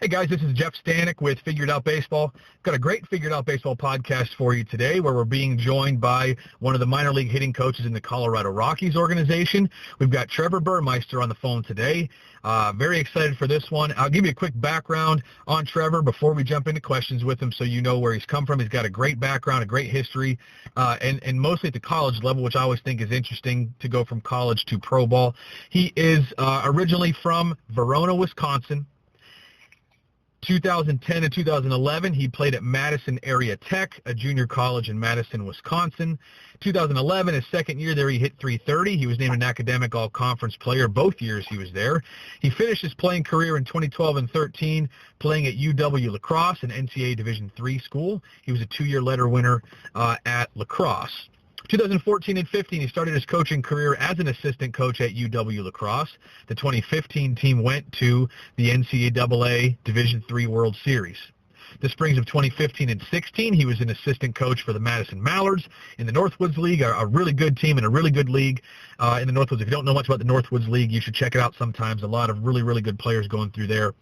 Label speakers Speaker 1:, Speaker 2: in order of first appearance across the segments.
Speaker 1: Hey guys, this is Jeff Stanek with Figured Out Baseball. Got a great Figured Out Baseball podcast for you today where we're being joined by one of the minor league hitting coaches in the Colorado Rockies organization. We've got Trevor Burmeister on the phone today. Very excited for this one. I'll give you a quick background on Trevor before we jump into questions with him so you know where he's come from. He's got a great background, a great history, and mostly at the college level, which I always think is interesting to go from college to pro ball. He is originally from Verona, Wisconsin. 2010 and 2011, he played at Madison Area Tech, a junior college in Madison, Wisconsin. 2011, his second year there, he hit .330. He was named an academic all-conference player both years he was there. He finished his playing career in 2012 and 13 playing at UW La Crosse, an NCAA Division III school. He was a two-year letter winner at La Crosse. 2014 and 15, he started his coaching career as an assistant coach at UW La Crosse. The 2015 team went to the NCAA Division III World Series. The springs of 2015 and 16, he was an assistant coach for the Madison Mallards in the Northwoods League, a really good team and a really good league in the Northwoods. If you don't know much about the Northwoods League, you should check it out sometimes. A lot of really, really good players going through there.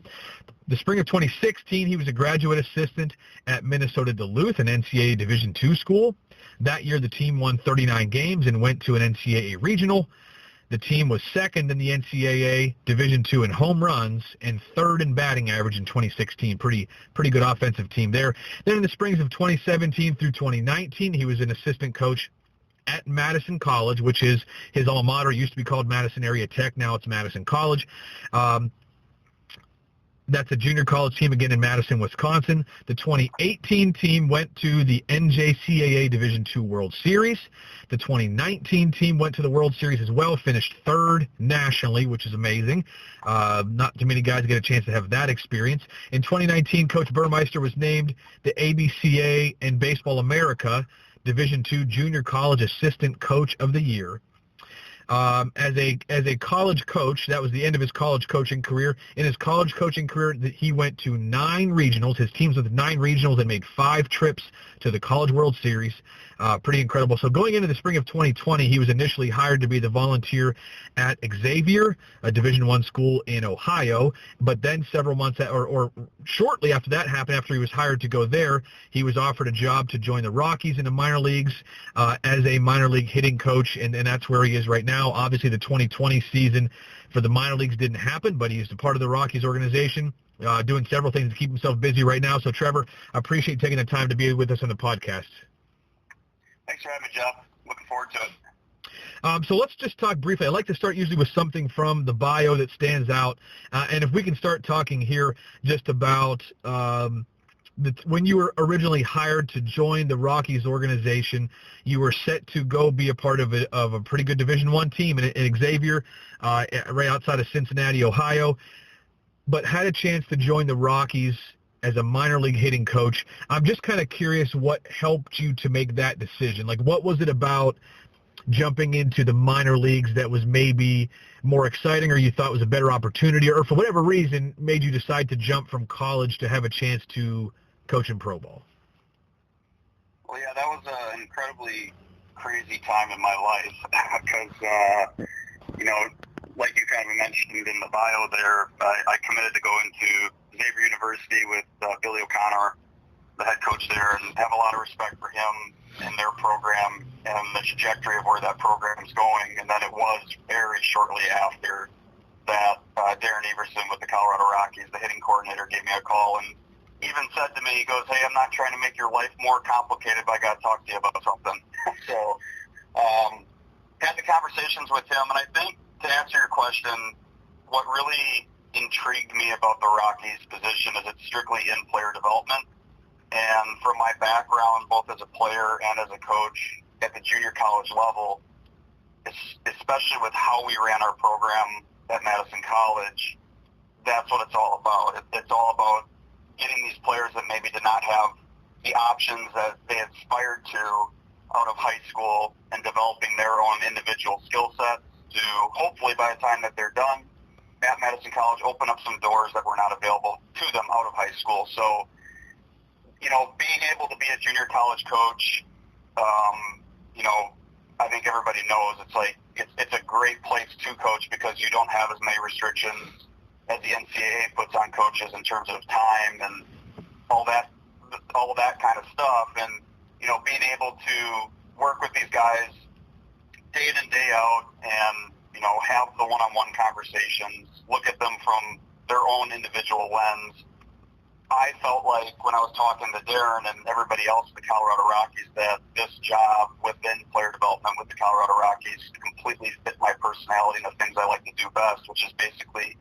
Speaker 1: The spring of 2016, he was a graduate assistant at Minnesota Duluth, an NCAA Division II school. That year, the team won 39 games and went to an NCAA regional. The team was second in the NCAA Division II in home runs and third in batting average in 2016. Pretty good offensive team there. Then in the springs of 2017 through 2019, he was an assistant coach at Madison College, which is his alma mater. It used to be called Madison Area Tech. Now it's Madison College. That's a junior college team, again, in Madison, Wisconsin. The 2018 team went to the NJCAA Division II World Series. The 2019 team went to the World Series as well, finished third nationally, which is amazing. Not too many guys get a chance to have that experience. In 2019, Coach Burmeister was named the ABCA and Baseball America Division II Junior College Assistant Coach of the Year. As a college coach, that was the end of his college coaching career. In his college coaching career, he went to 9 regionals. His teams with 9 regionals and made 5 trips to the College World Series. Pretty incredible. So going into the spring of 2020, he was initially hired to be the volunteer at Xavier, a Division I school in Ohio. But then several months or shortly after that happened, after he was hired to go there, he was offered a job to join the Rockies in the minor leagues as a minor league hitting coach, and that's where he is right now. Obviously, the 2020 season for the minor leagues didn't happen, but he's a part of the Rockies organization, doing several things to keep himself busy right now. So, Trevor, I appreciate taking the time to be with us on the podcast.
Speaker 2: Thanks for having me, Jeff. Looking forward to it.
Speaker 1: So let's just talk briefly. I like to start usually with something from the bio that stands out. And if we can start talking here just about when you were originally hired to join the Rockies organization, you were set to go be a part of a pretty good Division I team in Xavier, right outside of Cincinnati, Ohio, but had a chance to join the Rockies as a minor league hitting coach. I'm just kind of curious what helped you to make that decision. Like, what was it about jumping into the minor leagues that was maybe more exciting, or you thought was a better opportunity, or for whatever reason made you decide to jump from college to have a chance to coach in pro ball?
Speaker 2: Well, yeah, that was an incredibly crazy time in my life because, like you kind of mentioned in the bio there, I committed to go into Xavier University with Billy O'Connor, the head coach there, and have a lot of respect for him and their program and the trajectory of where that program is going. And then it was very shortly after that Darren Everson with the Colorado Rockies, the hitting coordinator, gave me a call and even said to me, he goes, "Hey, I'm not trying to make your life more complicated, but I got to talk to you about something." So had the conversations with him, and I think to answer your question, what really intrigued me about the Rockies position is it's strictly in player development. And from my background, both as a player and as a coach at the junior college level, especially with how we ran our program at Madison College, that's what it's all about. It's all about getting these players that maybe did not have the options that they aspired to out of high school and developing their own individual skill sets to hopefully by the time that they're done at Madison College open up some doors that were not available to them out of high school. So, being able to be a junior college coach, I think everybody knows it's a great place to coach because you don't have as many restrictions as the NCAA puts on coaches in terms of time and all that kind of stuff. And, being able to work with these guys day in and day out and, have the one-on-one conversations, look at them from their own individual lens. I felt like when I was talking to Darren and everybody else at the Colorado Rockies that this job within player development with the Colorado Rockies completely fit my personality and the things I like to do best, which is basically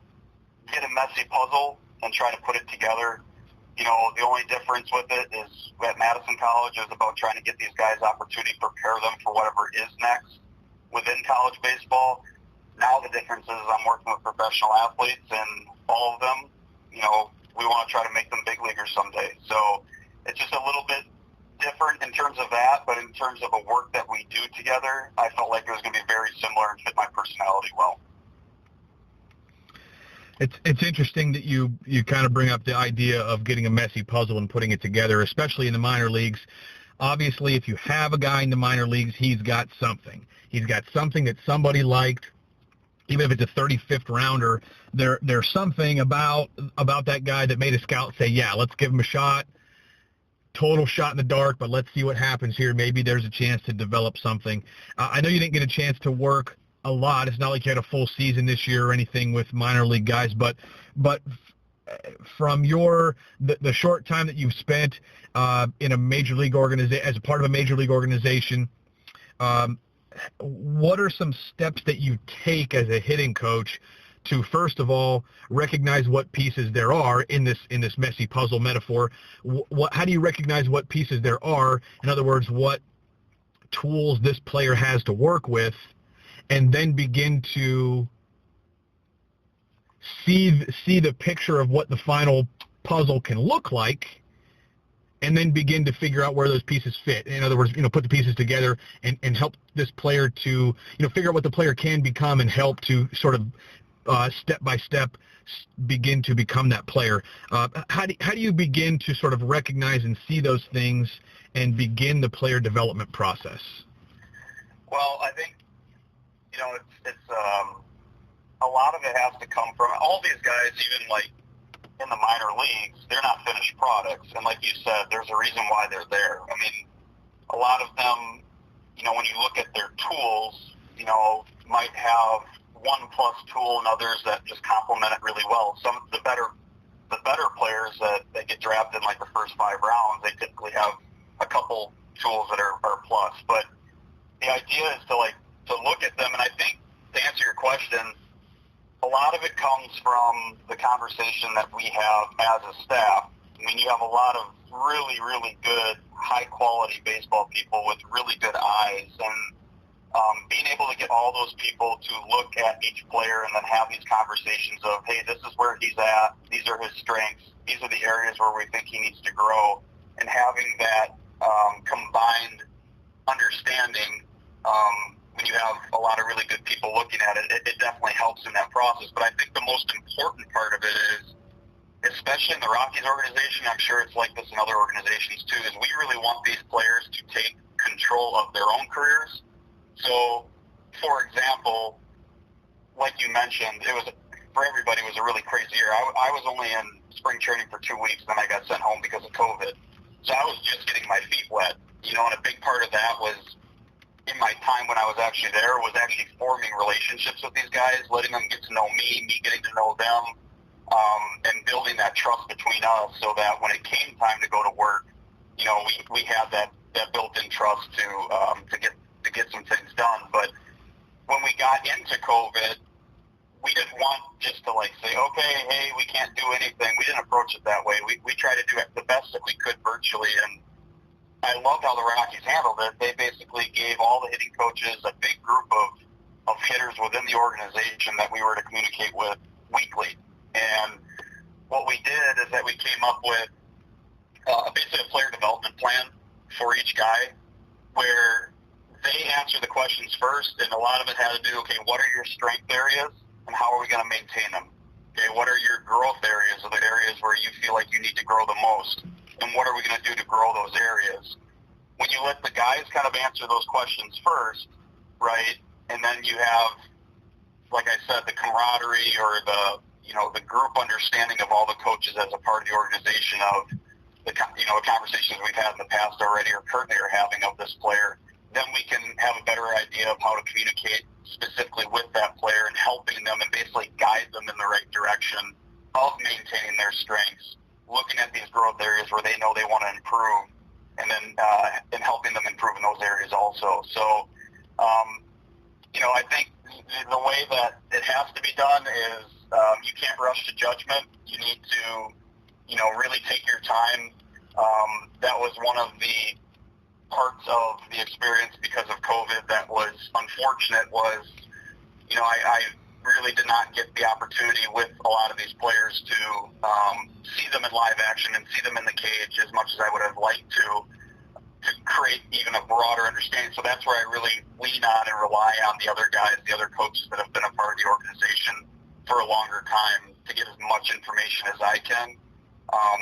Speaker 2: get a messy puzzle and try to put it together. The only difference with it is at Madison College is about trying to get these guys opportunity, prepare them for whatever is next within college baseball. Now the difference is I'm working with professional athletes, and all of them, we want to try to make them big leaguers someday. So it's just a little bit different in terms of that, but in terms of the work that we do together, I felt like it was going to be very similar and fit my personality well.
Speaker 1: It's interesting that you kind of bring up the idea of getting a messy puzzle and putting it together, especially in the minor leagues. Obviously, if you have a guy in the minor leagues, he's got something. He's got something that somebody liked. Even if it's a 35th rounder, there's something about that guy that made a scout say, yeah, let's give him a shot. Total shot in the dark, but let's see what happens here. Maybe there's a chance to develop something. I know you didn't get a chance to work a lot. It's not like you had a full season this year or anything with minor league guys, but from the short time that you've spent in a major league organization, as a part of a major league organization, what are some steps that you take as a hitting coach to, first of all, recognize what pieces there are in this messy puzzle metaphor? How do you recognize what pieces there are? In other words, what tools this player has to work with, and then begin to see the picture of what the final puzzle can look like, and then begin to figure out where those pieces fit. In other words, put the pieces together and help this player to, figure out what the player can become and help to sort of step by step begin to become that player. How do you begin to sort of recognize and see those things and begin the player development process?
Speaker 2: Well, I think, it's a lot of it has to come from all these guys, even like in the minor leagues, they're not finished products. And like you said, there's a reason why they're there. I mean, a lot of them, when you look at their tools, might have one plus tool and others that just complement it really well. Some of the better players that get drafted in like the first 5 rounds, they typically have a couple tools that are plus. But the idea is to look at them, and I think to answer your question, a lot of it comes from the conversation that we have as a staff. I mean, you have a lot of really, really good, high-quality baseball people with really good eyes, and being able to get all those people to look at each player and then have these conversations of, hey, this is where he's at, these are his strengths, these are the areas where we think he needs to grow, and having that combined understanding when you have a lot of really good people looking at it, it definitely helps in that process. But I think the most important part of it is, especially in the Rockies organization, I'm sure it's like this in other organizations too, is we really want these players to take control of their own careers. So, for example, like you mentioned, for everybody, it was a really crazy year. I was only in spring training for 2 weeks, then I got sent home because of COVID. So I was just getting my feet wet, and a big part of that was, in my time when I was actually there, was actually forming relationships with these guys, letting them get to know me getting to know them, and building that trust between us so that when it came time to go to work, we had that built-in trust to get some things done. But when we got into COVID, we didn't want just to say, okay, hey, we can't do anything. We didn't approach it that way. We tried to do the best that we could virtually, and I loved how the Rockies handled it. They basically gave all the hitting coaches a big group of hitters within the organization that we were to communicate with weekly. And what we did is that we came up with basically a player development plan for each guy where they answer the questions first, and a lot of it had to do, okay, what are your strength areas and how are we going to maintain them? Okay, what are your growth areas, or the areas where you feel like you need to grow the most? And what are we going to do to grow those areas? When you let the guys kind of answer those questions first, right, and then you have, like I said, the camaraderie or the the group understanding of all the coaches as a part of the organization of the conversations we've had in the past already or currently are having of this player, then we can have a better idea of how to communicate specifically with that player and helping them and basically guide them in the right direction of maintaining their strengths, looking at these growth areas where they know they want to improve, and then and helping them improve in those areas also. So, I think the way that it has to be done is you can't rush to judgment. You need to, really take your time. That was one of the parts of the experience because of COVID that was unfortunate was, I really did not get the opportunity with a lot of these players to see them in live action and see them in the cage as much as I would have liked to create even a broader understanding. So that's where I really lean on and rely on the other guys, the other coaches that have been a part of the organization for a longer time to get as much information as I can.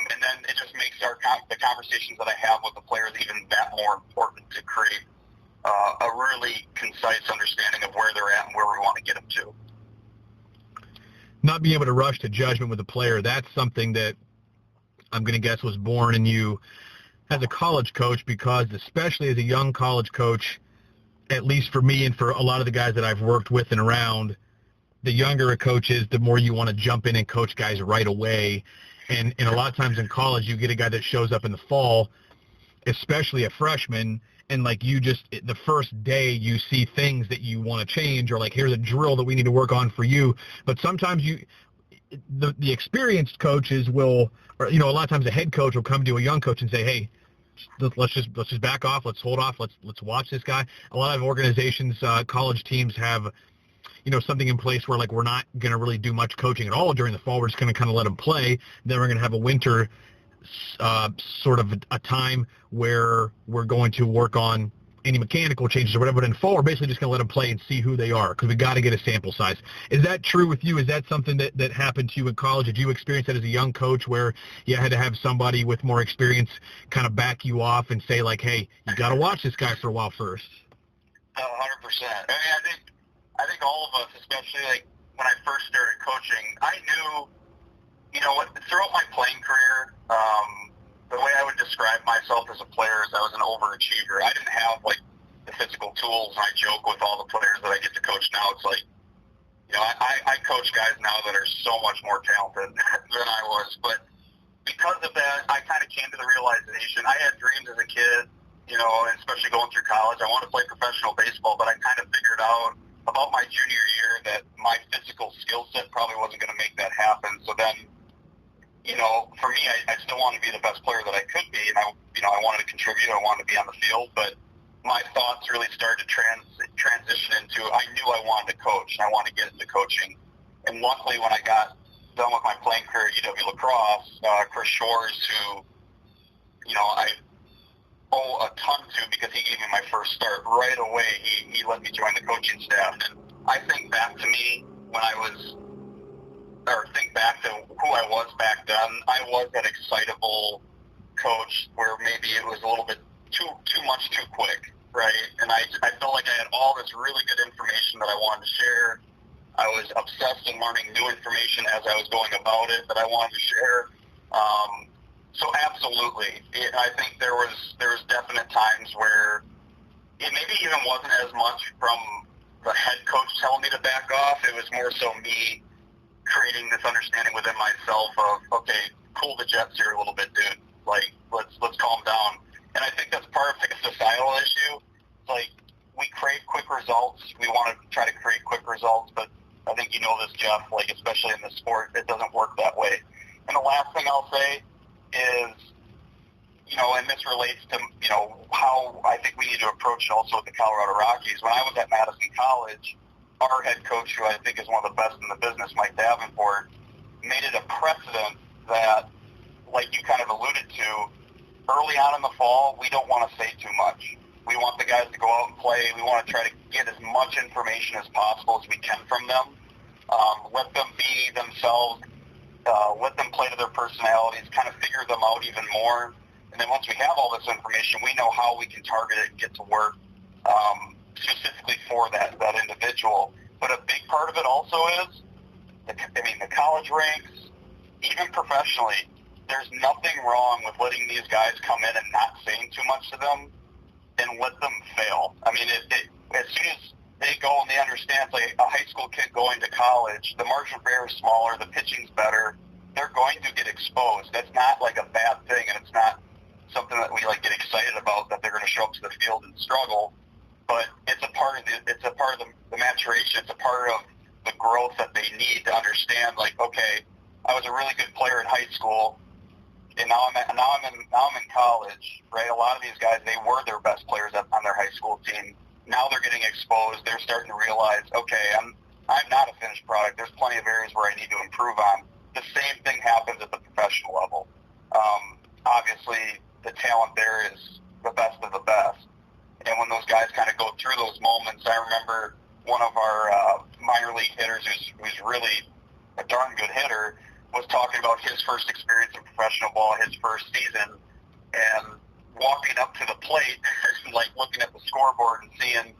Speaker 2: And then it just makes the conversations that I have with the players even that more important to create a really concise understanding of where they're at and where we want to get them to.
Speaker 1: Not being able to rush to judgment with a player, that's something that I'm going to guess was born in you as a college coach, because especially as a young college coach, at least for me and for a lot of the guys that I've worked with and around, the younger a coach is, the more you want to jump in and coach guys right away. And a lot of times in college, you get a guy that shows up in the fall, especially a freshman, and like the first day you see things that you want to change, or like, here's a drill that we need to work on for you. But sometimes the experienced coaches will, or a lot of times the head coach will come to a young coach and say, hey, let's just back off, let's hold off, let's watch this guy. A lot of organizations, college teams have something in place where like we're not going to really do much coaching at all during the fall. We're just going to kind of let them play. Then we're going to have a winter sort of a time where we're going to work on any mechanical changes or whatever. But in fall, we're basically just going to let them play and see who they are, because we got to get a sample size. Is that true with you? Is that something that happened to you in college? Did you experience that as a young coach where you had to have somebody with more experience kind of back you off and say like, hey, you got to watch this guy for a while first?
Speaker 2: 100%. I think all of us, especially like when I first started coaching, I knew, throughout my playing career, the way I would describe myself as a player is I was an overachiever. I didn't have like the physical tools, and I joke with all the players that I get to coach now. It's like, I coach guys now that are so much more talented than I was. But because of that, I kind of came to the realization, I had dreams as a kid, especially going through college. I wanted to play professional baseball, but I kind of figured out about my junior year that my physical skill set probably wasn't going to make that happen. So then, for me, I still wanted to be the best player that I could be, and I wanted to contribute. I wanted to be on the field, but my thoughts really started to transition into, I knew I wanted to coach, and I wanted to get into coaching. And luckily, when I got done with my playing career at UW Lacrosse, Chris Shores, who, I owe a ton to because he gave me my first start right away. He let me join the coaching staff. And I think back to me think back to who I was back then. I was that excitable coach where maybe it was a little bit too much too quick, right? And I felt like I had all this really good information that I wanted to share. I was obsessed in learning new information as I was going about it that I wanted to share. So absolutely, I think there was definite times where it maybe even wasn't as much from the head coach telling me to back off. It was more so me creating this understanding within myself of, okay, cool the jets here a little bit, dude. Like, let's calm down. And I think that's part of like a societal issue. It's like we crave quick results. We want to try to create quick results, but I think you know this, Jeff, like especially in the sport, it doesn't work that way. And the last thing I'll say is, and this relates to, how I think we need to approach it also with the Colorado Rockies. When I was at Madison College, our head coach, who I think is one of the best in the business, Mike Davenport, made it a precedent that, like you kind of alluded to, early on in the fall, we don't want to say too much. We want the guys to go out and play. We want to try to get as much information as possible as we can from them. Let them be themselves. Let them play to their personalities, kind of figure them out even more. And then once we have all this information, we know how we can target it and get to work specifically for that individual. But a big part of it also is the college ranks, even professionally, there's nothing wrong with letting these guys come in and not saying too much to them and let them fail. I mean, as soon as they go and they understand, it's like a high school kid going to college, the margin for error is smaller, the pitching's better, they're going to get exposed. That's not like a bad thing, and it's not something that we like get excited about that they're going to show up to the field and struggle. But it's a part of the maturation. It's a part of the growth that they need to understand. Like, okay, I was a really good player in high school, and now I'm in college, right? A lot of these guys, they were their best players on their high school team. Now they're getting exposed. They're starting to realize, okay, I'm not a finished product. There's plenty of areas where I need to improve on. The same thing happens at the professional level. Obviously, the talent there is the best of the best. And when those guys kind of go through those moments, I remember one of our minor league hitters who's really a darn good hitter was talking about his first experience in professional ball, his first season, and walking up to the plate and like looking at the scoreboard and seeing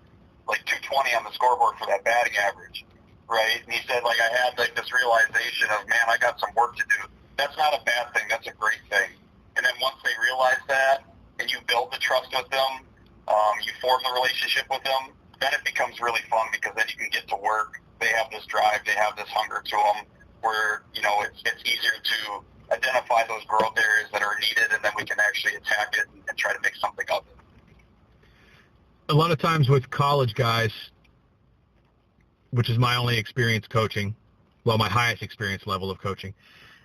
Speaker 2: like 220 on the scoreboard for that batting average, right? And he said, like, I had like this realization of, man, I got some work to do. That's not a bad thing. That's a great thing. And then once they realize that and you build the trust with them, you form the relationship with them, then it becomes really fun because then you can get to work. They have this drive. They have this hunger to them where, you know, it's easier to identify those growth areas that are needed, and then we can actually attack it and try to make something of it.
Speaker 1: A lot of times with college guys, which is my only experience coaching, well, my highest experience level of coaching,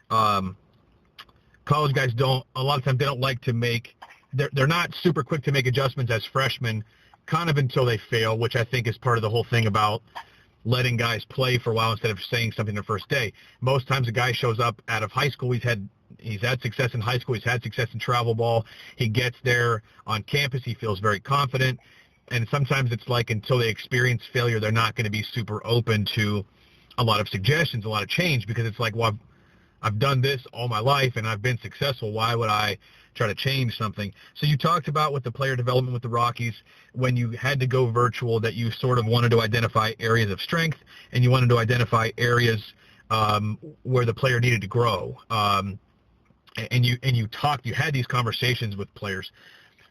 Speaker 1: college guys a lot of times they don't like to they're not super quick to make adjustments as freshmen, kind of until they fail, which I think is part of the whole thing about letting guys play for a while instead of saying something the first day. Most times a guy shows up out of high school, he's had success in high school, he's had success in travel ball, he gets there on campus, he feels very confident, and sometimes it's like until they experience failure, they're not going to be super open to a lot of suggestions, a lot of change, because it's like, well, I've done this all my life and I've been successful. Why would I try to change something? So you talked about with the player development with the Rockies, when you had to go virtual, that you sort of wanted to identify areas of strength and you wanted to identify areas where the player needed to grow. And you had these conversations with players.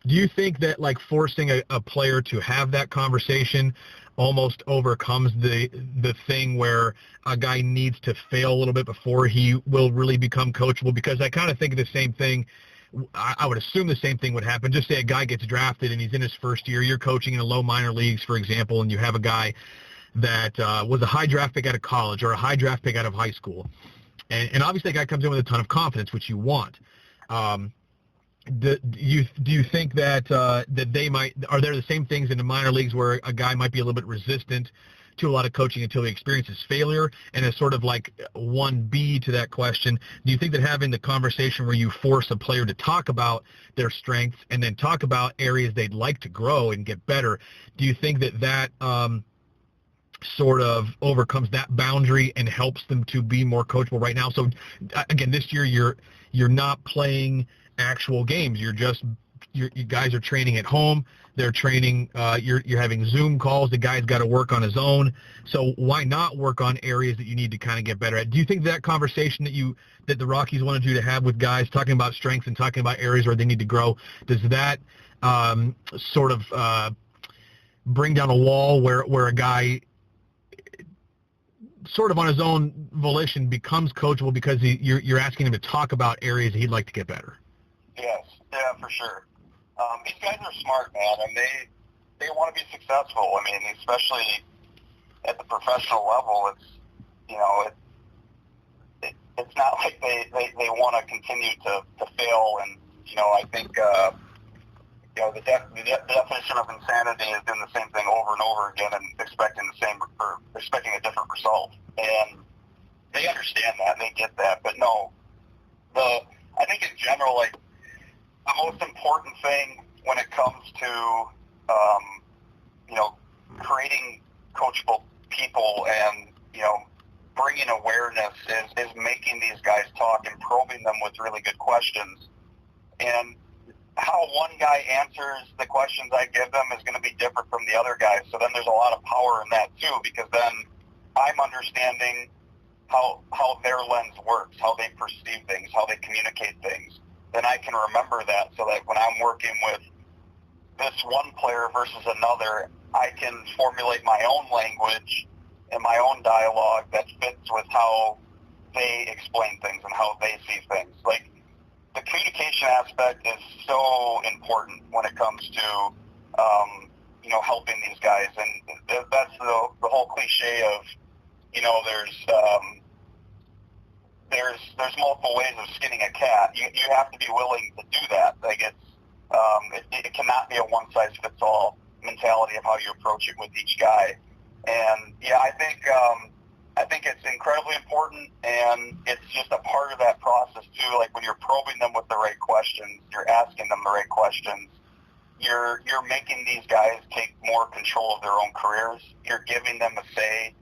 Speaker 1: Do you think that like forcing a player to have that conversation almost overcomes the thing where a guy needs to fail a little bit before he will really become coachable? Because I kind of think the same thing. I would assume the same thing would happen. Just say a guy gets drafted and he's in his first year. You're coaching in a low minor leagues, for example, and you have a guy that was a high draft pick out of college or a high draft pick out of high school. And obviously that guy comes in with a ton of confidence, which you want. Do you think that they might, are there the same things in the minor leagues where a guy might be a little bit resistant to a lot of coaching until he experiences failure? And as sort of like 1B to that question, do you think that having the conversation where you force a player to talk about their strengths and then talk about areas they'd like to grow and get better, do you think that sort of overcomes that boundary and helps them to be more coachable right now? So again, this year you're not playing actual games. You guys are training at home. They're training. You're having Zoom calls. The guy's got to work on his own. So why not work on areas that you need to kind of get better at? Do you think that conversation that the Rockies wanted you to have with guys, talking about strengths and talking about areas where they need to grow, does that sort of bring down a wall where a guy sort of on his own volition becomes coachable because you're asking him to talk about areas he'd like to get better?
Speaker 2: Yes, yeah, for sure. These guys are smart, man, and they want to be successful. I mean, especially at the professional level, it's not like they want to continue to fail. And I think the definition of insanity is doing the same thing over and over again and expecting a different result. And they understand that, and they get that. But no, I think in general, like, the most important thing when it comes to, creating coachable people and, bringing awareness is making these guys talk and probing them with really good questions. And how one guy answers the questions I give them is going to be different from the other guy. So then there's a lot of power in that too, because then I'm understanding how their lens works, how they perceive things, how they communicate things, then I can remember that so that when I'm working with this one player versus another, I can formulate my own language and my own dialogue that fits with how they explain things and how they see things. Like, the communication aspect is so important when it comes to, helping these guys. And that's the whole cliche of, there's multiple ways of skinning a cat. You have to be willing to do that. Like, it cannot be a one-size-fits-all mentality of how you approach it with each guy. And yeah, I think it's incredibly important, and it's just a part of that process too. Like, when you're probing them with the right questions, you're asking them the right questions, you're making these guys take more control of their own careers. You're giving them a say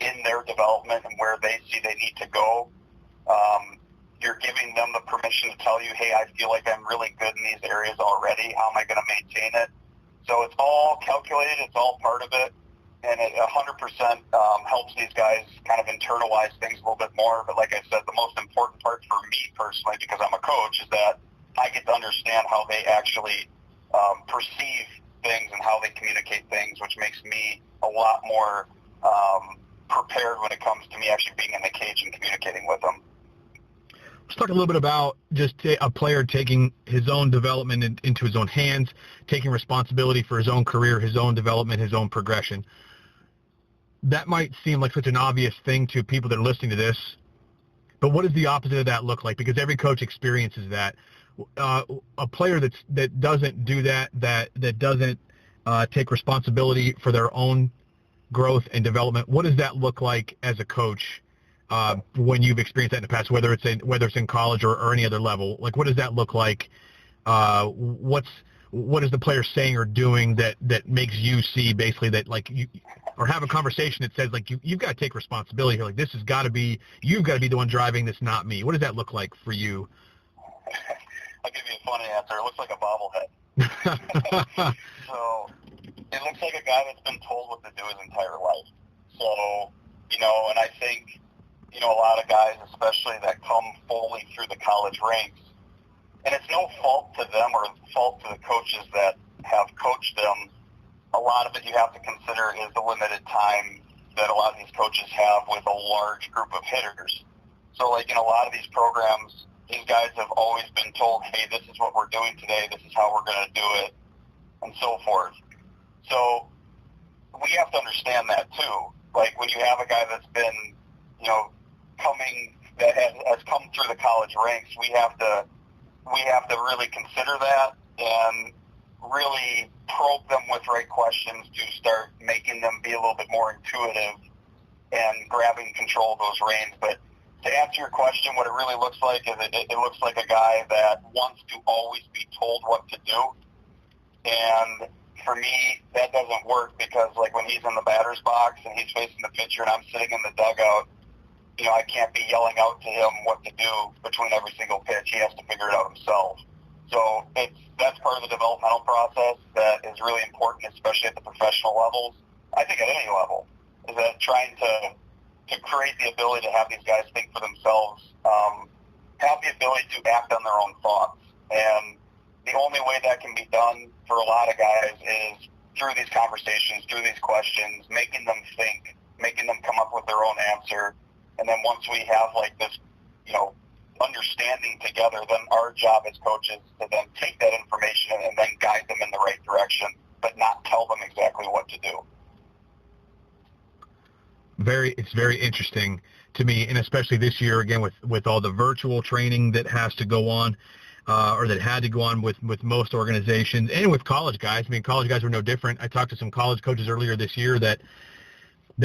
Speaker 2: in their development and where they see they need to go. You're giving them the permission to tell you, hey, I feel like I'm really good in these areas already. How am I going to maintain it? So it's all calculated. It's all part of it. And it 100% helps these guys kind of internalize things a little bit more. But like I said, the most important part for me personally, because I'm a coach, is that I get to understand how they actually perceive things and how they communicate things, which makes me a lot more prepared when it comes to me actually being in the cage and communicating with them.
Speaker 1: Let's talk a little bit about just a player taking his own development into his own hands, taking responsibility for his own career, his own development, his own progression. That might seem like such an obvious thing to people that are listening to this, but what does the opposite of that look like? Because every coach experiences that. A player that doesn't do that doesn't take responsibility for their own growth and development, what does that look like as a coach when you've experienced that in the past, whether it's in college or any other level? Like, what does that look like? What is the player saying or doing that makes you see basically that, like, you or have a conversation that says, like, you've got to take responsibility here. Like, this has got to be, you've got to be the one driving this, not me. What does that look like for you?
Speaker 2: I'll give you a funny answer. It looks like a bobblehead. So it looks like a guy that's been told what to do his entire life. So, and I think, a lot of guys, especially that come fully through the college ranks, and it's no fault to them or fault to the coaches that have coached them. A lot of it you have to consider is the limited time that a lot of these coaches have with a large group of hitters. So, like, in a lot of these programs, these guys have always been told, hey, this is what we're doing today, this is how we're going to do it, and so forth. So we have to understand that too. Like, when you have a guy that's been, that has come through the college ranks, we have to really consider that and really probe them with right questions to start making them be a little bit more intuitive and grabbing control of those reins. But to answer your question, what it really looks like is it looks like a guy that wants to always be told what to do. And for me, that doesn't work because, like, when he's in the batter's box and he's facing the pitcher and I'm sitting in the dugout, I can't be yelling out to him what to do between every single pitch. He has to figure it out himself. So that's part of the developmental process that is really important, especially at the professional levels. I think at any level, is that trying to create the ability to have these guys think for themselves, have the ability to act on their own thoughts. And the only way that can be done for a lot of guys is through these conversations, through these questions, making them think, making them come up with their own answer. And then once we have, like, this, understanding together, then our job as coaches to then take that information and then guide them in the right direction, but not tell them exactly what to do.
Speaker 1: It's very interesting to me, and especially this year, again, with all the virtual training that has to go on, or that had to go on with most organizations, and with college guys. I mean, college guys were no different. I talked to some college coaches earlier this year that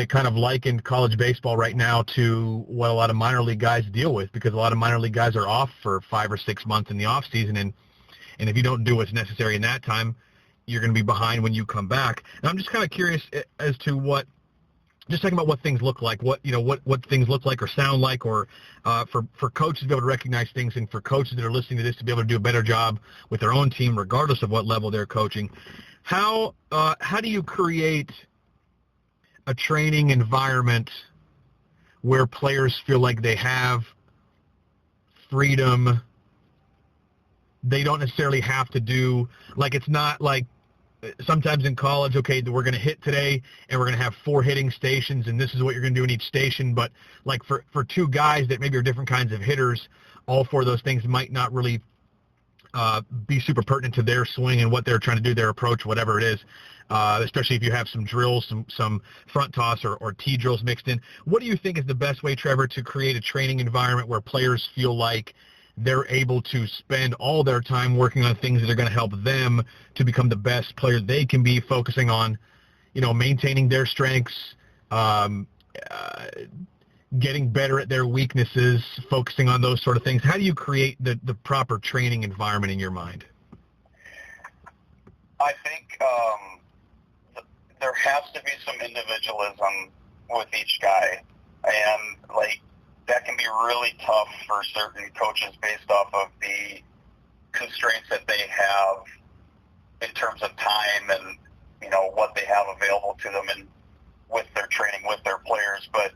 Speaker 1: kind of likened college baseball right now to what a lot of minor league guys deal with, because a lot of minor league guys are off for 5 or 6 months in the off season, and if you don't do what's necessary in that time, you're going to be behind when you come back. And I'm just kind of curious as to just talking about what things look like, what things look like or sound like, or for coaches to be able to recognize things, and for coaches that are listening to this to be able to do a better job with their own team, regardless of what level they're coaching. How do you create a training environment where players feel like they have freedom. They don't necessarily have to do, like, it's not like sometimes in college, okay, we're going to hit today and we're going to have 4 hitting stations and this is what you're going to do in each station. But like for 2 guys that maybe are different kinds of hitters, all 4 of those things might not really be super pertinent to their swing and what they're trying to do, their approach, whatever it is, especially if you have some drills, some front toss or tee drills mixed in. What do you think is the best way, Trevor, to create a training environment where players feel like they're able to spend all their time working on things that are going to help them to become the best player they can be, focusing on, maintaining their strengths, getting better at their weaknesses, focusing on those sort of things? How do you create the proper training environment in your mind?
Speaker 2: I think there has to be some individualism with each guy, and like that can be really tough for certain coaches based off of the constraints that they have in terms of time and what they have available to them and with their training with their players. But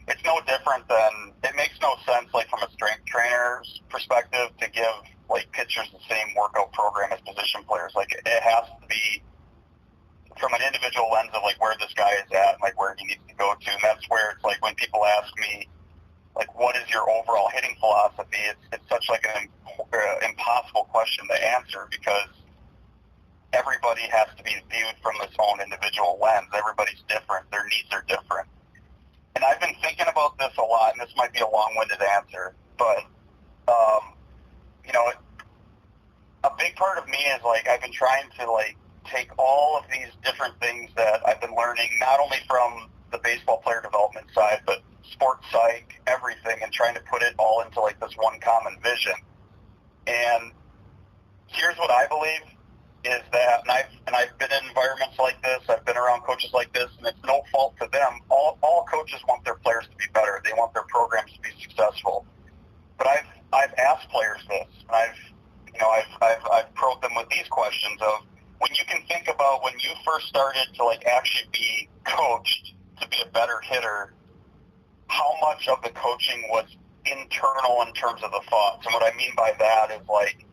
Speaker 2: it's no different than, it makes no sense, like from a strength trainer's perspective, to give like pitchers the same workout program as position players. Like it has to be from an individual lens of like where this guy is at, like where he needs to go to. And that's where it's like when people ask me, like, what is your overall hitting philosophy? It's such like an impossible question to answer, because everybody has to be viewed from this own individual lens. Everybody's different. Their needs are different. And I've been thinking about this a lot, and this might be a long-winded answer, but, a big part of me is, like, I've been trying to, like, take all of these different things that I've been learning, not only from the baseball player development side, but sports psych, everything, and trying to put it all into, like, this one common vision. And here's what I believe is that, and I've been in environments like this, I've been around coaches like this, and it's no fault to them. All coaches want their players to be better. They want their programs to be successful. But I've asked players this, and I've probed them with these questions of, when you can think about when you first started to like actually be coached to be a better hitter, how much of the coaching was internal in terms of the thoughts? And what I mean by that is like,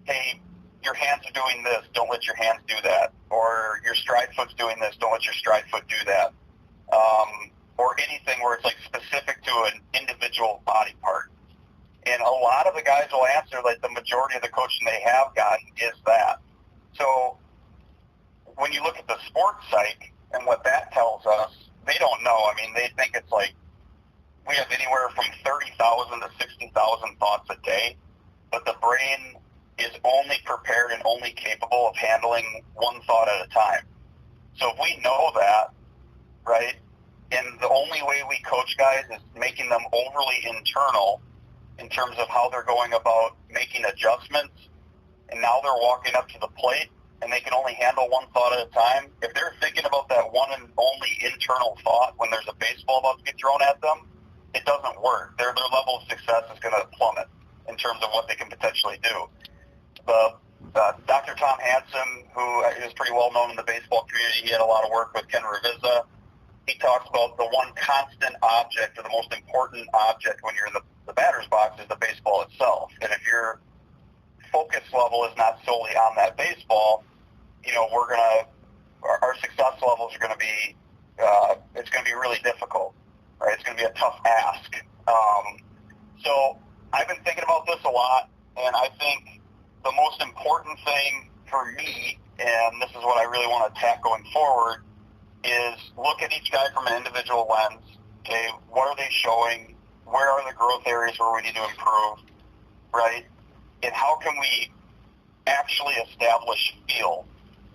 Speaker 2: hey, your hands are doing this, don't let your hands do that. Or your stride foot's doing this, don't let your stride foot do that. Or anything where it's like specific to an individual body part. And a lot of the guys will answer, like the majority of the coaching they have gotten is that. So when you look at the sports psych and what that tells us, they don't know. I mean, they think it's like we have anywhere from 30,000 to 60,000 thoughts a day, but the brain is only prepared and only capable of handling one thought at a time. So if we know that, right, and the only way we coach guys is making them overly internal in terms of how they're going about making adjustments, and now they're walking up to the plate and they can only handle one thought at a time. If they're thinking about that one and only internal thought when there's a baseball about to get thrown at them, it doesn't work. Their level of success is going to plummet in terms of what they can potentially do. Dr. Tom Hansen, who is pretty well known in the baseball community, he had a lot of work with Ken Ravizza. He talks about the one constant object, or the most important object when you're in the batter's box, is the baseball itself. And if your focus level is not solely on that baseball, our success levels are going to be, it's going to be really difficult, right? It's going to be a tough ask. So I've been thinking about this a lot, and I think the most important thing for me, and this is what I really want to attack going forward, is look at each guy from an individual lens. Okay, what are they showing? Where are the growth areas where we need to improve, right? And how can we actually establish feel,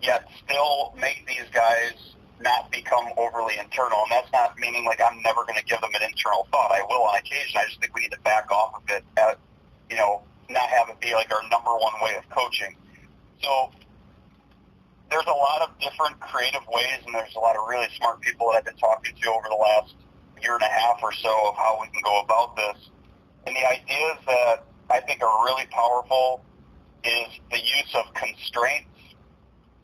Speaker 2: yet still make these guys not become overly internal? And that's not meaning like I'm never going to give them an internal thought. I will on occasion. I just think we need to back off of it, not have it be like our number one way of coaching. So there's a lot of different creative ways, and there's a lot of really smart people that I've been talking to over the last year and a half or so of how we can go about this. And the ideas that I think are really powerful is the use of constraints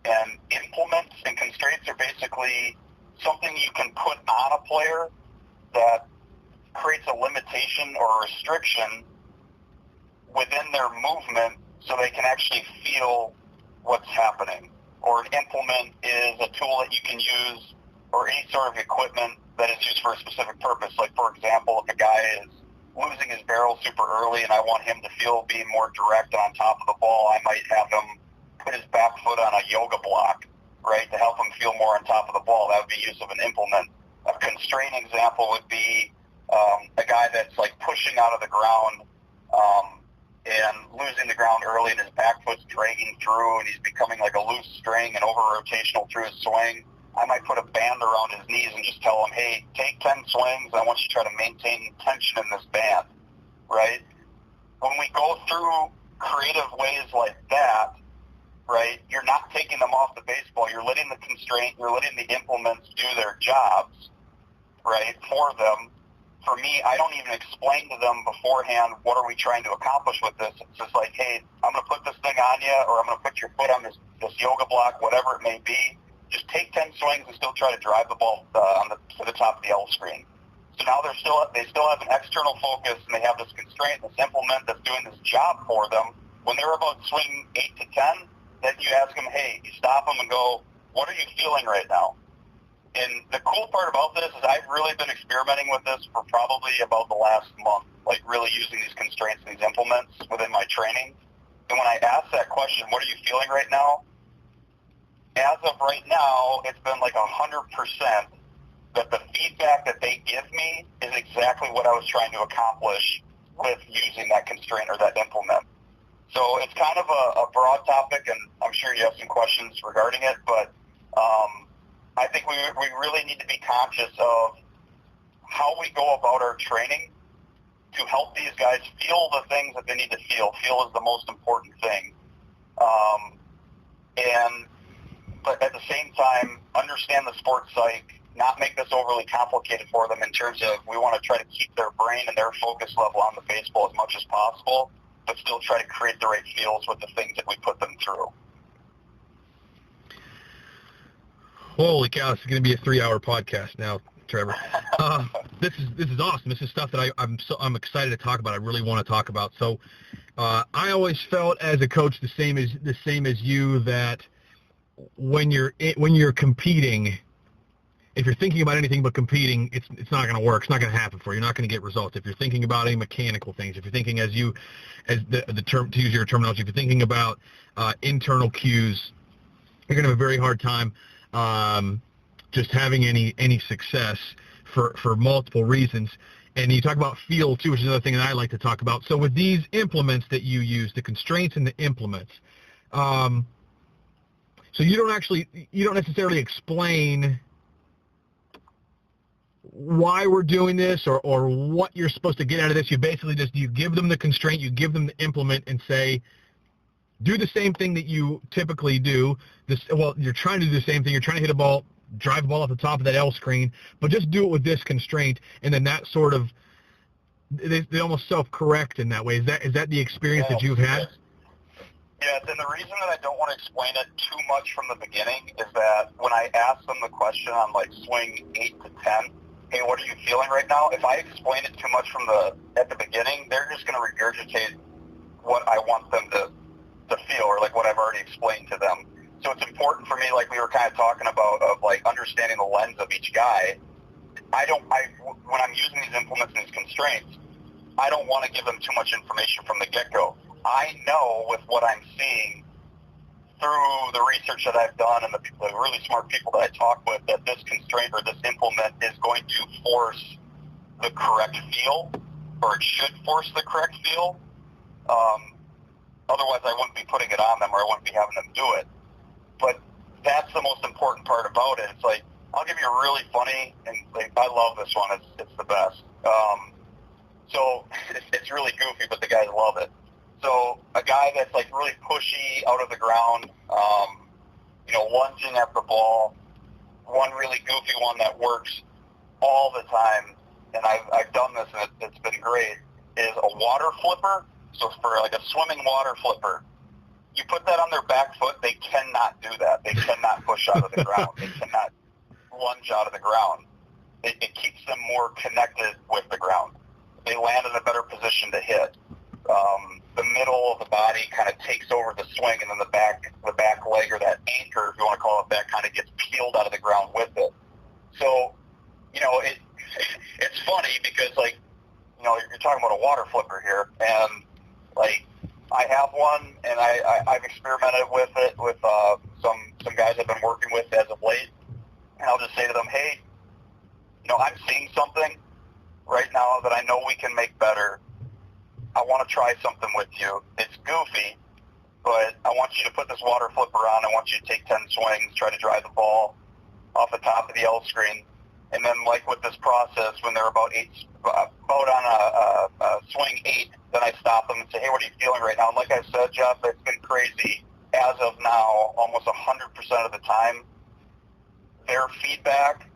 Speaker 2: and implements. And constraints are basically something you can put on a player that creates a limitation or a restriction within their movement so they can actually feel what's happening. Or an implement is a tool that you can use, or any sort of equipment that is used for a specific purpose. Like, for example, if a guy is losing his barrel super early and I want him to feel being more direct on top of the ball, I might have him put his back foot on a yoga block, right, to help him feel more on top of the ball. That would be use of an implement. A constraint example would be a guy that's like pushing out of the ground and losing the ground early, and his back foot's dragging through, and he's becoming like a loose string and over-rotational through his swing. I might put a band around his knees and just tell him, hey, take 10 swings. I want you to try to maintain tension in this band, right? When we go through creative ways like that, right, you're not taking them off the baseball. You're letting the constraint, you're letting the implements do their jobs, right, for them. For me, I don't even explain to them beforehand, what are we trying to accomplish with this? It's just like, hey, I'm going to put this thing on you, or I'm going to put your foot on this yoga block, whatever it may be. Just take 10 swings and still try to drive the ball to the top of the L screen. So now they still have an external focus, and they have this constraint, this implement that's doing this job for them. When they're about swing 8 to 10, then you ask them, hey, you stop them and go, what are you feeling right now? And the cool part about this is I've really been experimenting with this for probably about the last month, like really using these constraints and these implements within my training. And when I ask that question, what are you feeling right now? As of right now, it's been like 100% that the feedback that they give me is exactly what I was trying to accomplish with using that constraint or that implement. So it's kind of a broad topic, and I'm sure you have some questions regarding it, but I think we really need to be conscious of how we go about our training to help these guys feel the things that they need to feel. Feel is the most important thing. But at the same time, understand the sports psych, not make this overly complicated for them in terms of we want to try to keep their brain and their focus level on the baseball as much as possible, but still try to create the right feels with the things that we put them through.
Speaker 1: Holy cow! This is going to be a 3-hour podcast now, Trevor. This is awesome. This is stuff that I'm excited to talk about. I really want to talk about. So, I always felt as a coach the same as you, that when you're competing, if you're thinking about anything but competing, it's not going to work. It's not going to happen for you. You're not going to get results. If you're thinking about any mechanical things, if you're thinking as the term, to use your terminology, if you're thinking about internal cues, you're going to have a very hard time just having any success for multiple reasons. And you talk about feel too, which is another thing that I like to talk about. So with these implements that you use, the constraints and the implements, so you don't necessarily explain why we're doing this or what you're supposed to get out of this. You basically you give them the constraint, you give them the implement, and say, do the same thing that you typically do. You're trying to do the same thing. You're trying to hit a ball, drive a ball off the top of that L screen, but just do it with this constraint, and then that sort of, they almost self-correct in that way. Is that the experience that you've had?
Speaker 2: Yes, and the reason that I don't want to explain it too much from the beginning is that when I ask them the question on like swing 8 to 10, hey, what are you feeling right now? If I explain it too much at the beginning, they're just going to regurgitate what I want them to feel, or like what I've already explained to them. So it's important for me, like we were kind of talking about, of like understanding the lens of each guy. When I'm using these implements and these constraints, I don't want to give them too much information from the get-go. I know with what I'm seeing through the research that I've done and the really smart people that I talk with, that this constraint or this implement is going to force the correct feel, or it should force the correct feel. Otherwise, I wouldn't be putting it on them, or I wouldn't be having them do it. But that's the most important part about it. It's like, I'll give you a really funny, and like, I love this one. It's the best. So it's really goofy, but the guys love it. So a guy that's like really pushy out of the ground, lunging at the ball. One really goofy one that works all the time, and I've done this and it's been great, is a water flipper. So for like a swimming water flipper, you put that on their back foot, they cannot do that. They cannot push out of the ground. They cannot lunge out of the ground. it keeps them more connected with the ground. They land in a better position to hit. The middle of the body kind of takes over the swing, and then the back leg, or that anchor, if you want to call it that, kind of gets peeled out of the ground with it. So, it's funny because, like, you're talking about a water flipper here, and, like, I have one, and I've experimented with it with some guys I've been working with as of late, and I'll just say to them, hey, I'm seeing something right now that I know we can make better. I want to try something with you. It's goofy, but I want you to put this water flipper on. I want you to take 10 swings, try to drive the ball off the top of the L screen. And then, like with this process, when they're about on a swing 8, then I stop them and say, hey, what are you feeling right now? And like I said, Jeff, it's been crazy. As of now, almost 100% of the time, their feedback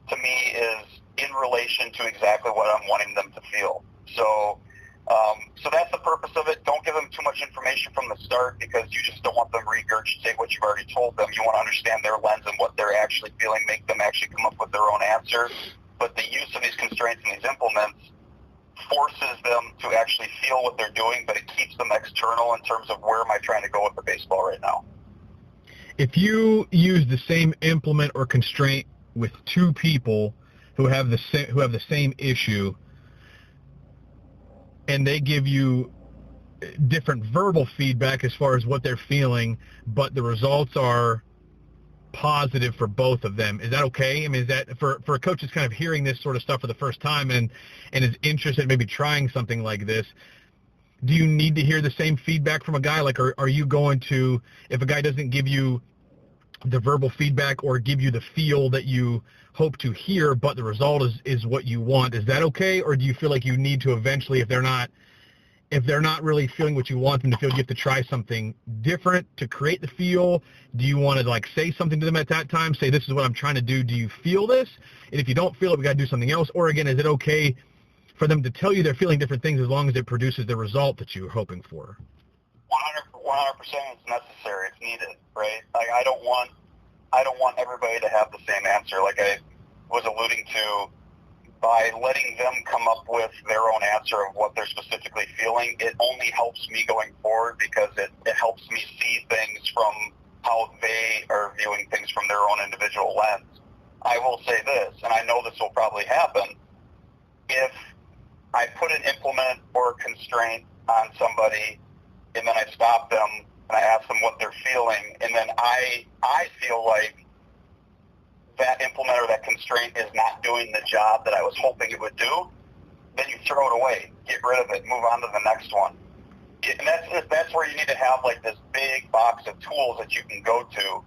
Speaker 2: to me is in relation to exactly what I'm wanting them to feel. So that's the purpose of it. Don't give them too much information from the start, because you just don't want them to regurgitate what you've already told them. You want to understand their lens and what they're actually feeling, make them actually come up with their own answer. But the use of these constraints and these implements forces them to actually feel what they're doing, but it keeps them external in terms of where am I trying to go with the baseball right now.
Speaker 1: If you use the same implement or constraint with two people who have the same issue, and they give you different verbal feedback as far as what they're feeling, but the results are positive for both of them, is that okay? I mean, is that for a coach that's kind of hearing this sort of stuff for the first time and is interested in maybe trying something like this, do you need to hear the same feedback from a guy? Like, are you going to, if a guy doesn't give you the verbal feedback or give you the feel that you hope to hear, but the result is what you want, is that okay? Or do you feel like you need to eventually, if they're not really feeling what you want them to feel, you have to try something different to create the feel? Do you want to, like, say something to them at that time, say, this is what I'm trying to do, do you feel this? And if you don't feel it, we got to do something else. Or again, is it okay for them to tell you they're feeling different things as long as it produces the result that you were hoping for?
Speaker 2: 100% it's necessary. It's needed, right? Like, I don't want everybody to have the same answer. Like I was alluding to, by letting them come up with their own answer of what they're specifically feeling, it only helps me going forward, because it helps me see things from how they are viewing things from their own individual lens. I will say this, and I know this will probably happen, if I put an implement or a constraint on somebody and then I stop them and I ask them what they're feeling, and then I feel like that implement or that constraint is not doing the job that I was hoping it would do, then you throw it away, get rid of it, move on to the next one. And that's where you need to have, like, this big box of tools that you can go to.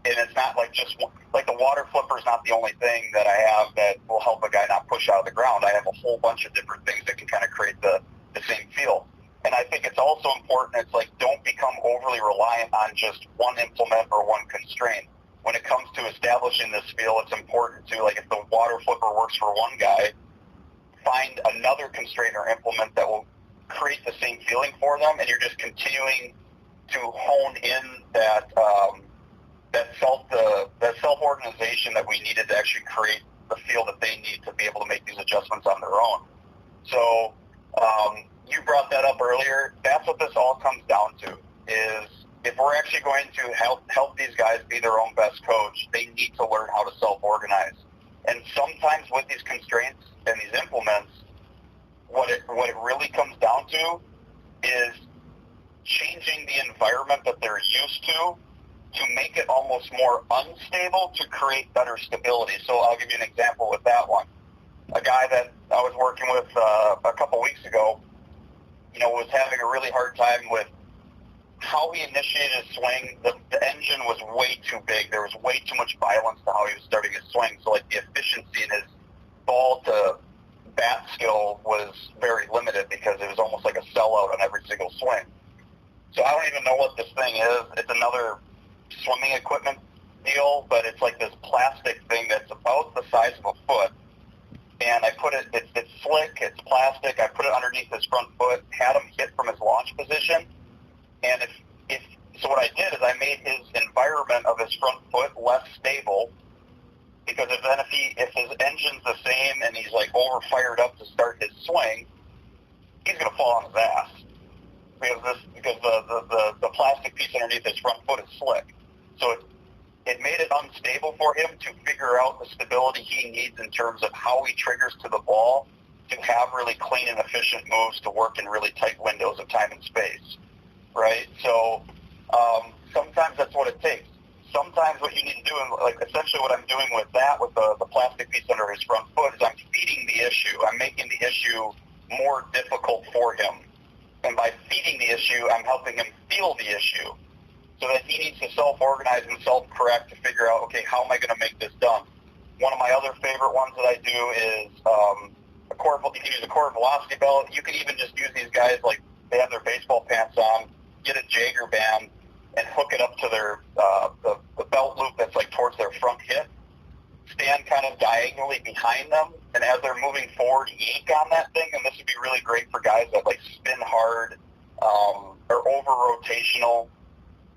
Speaker 2: And it's not like just like the water flipper is not the only thing that I have that will help a guy not push out of the ground. I have a whole bunch of different things that can kind of create the same feel. And I think it's also important, it's like, don't become overly reliant on just one implement or one constraint. When it comes to establishing this feel, it's important to, like, if the water flipper works for one guy, find another constraint or implement that will create the same feeling for them, and you're just continuing to hone in that self-organization that we needed to actually create the feel that they need to be able to make these adjustments on their own. So you brought that up earlier. That's what this all comes down to, is if we're actually going to help these guys be their own best coach, they need to learn how to self-organize. And sometimes with these constraints and these implements, what it really comes down to is changing the environment that they're used to make it almost more unstable to create better stability. So I'll give you an example with that one. A guy that I was working with a couple weeks ago, was having a really hard time with how he initiated his swing. The engine was way too big. There was way too much violence to how he was starting his swing. So, like, the efficiency in his ball to bat skill was very limited, because it was almost like a sellout on every single swing. So I don't even know what this thing is. It's another swimming equipment deal, but it's like this plastic thing that's about the size of a foot. And I put it's slick, it's plastic. I put it underneath his front foot, had him hit from his launch position. And so what I did is I made his environment of his front foot less stable, because if his engine's the same and he's like over fired up to start his swing, he's going to fall on his ass because the plastic piece underneath his front foot is slick. So it made it unstable for him to figure out the stability he needs in terms of how he triggers to the ball to have really clean and efficient moves to work in really tight windows of time and space, right? So sometimes that's what it takes. Sometimes what you need to do, and like essentially what I'm doing with the plastic piece under his front foot, is I'm feeding the issue. I'm making the issue more difficult for him. And by feeding the issue, I'm helping him feel the issue so that he needs to self-organize and self-correct to figure out, okay, how am I going to make this done? One of my other favorite ones that I do is you can use a core velocity belt. You can even just use these guys like they have their baseball pants on, get a Jaeger band, and hook it up to their the belt loop that's like towards their front hip. Stand kind of diagonally behind them, and as they're moving forward, yank on that thing. And this would be really great for guys that like spin hard or over rotational,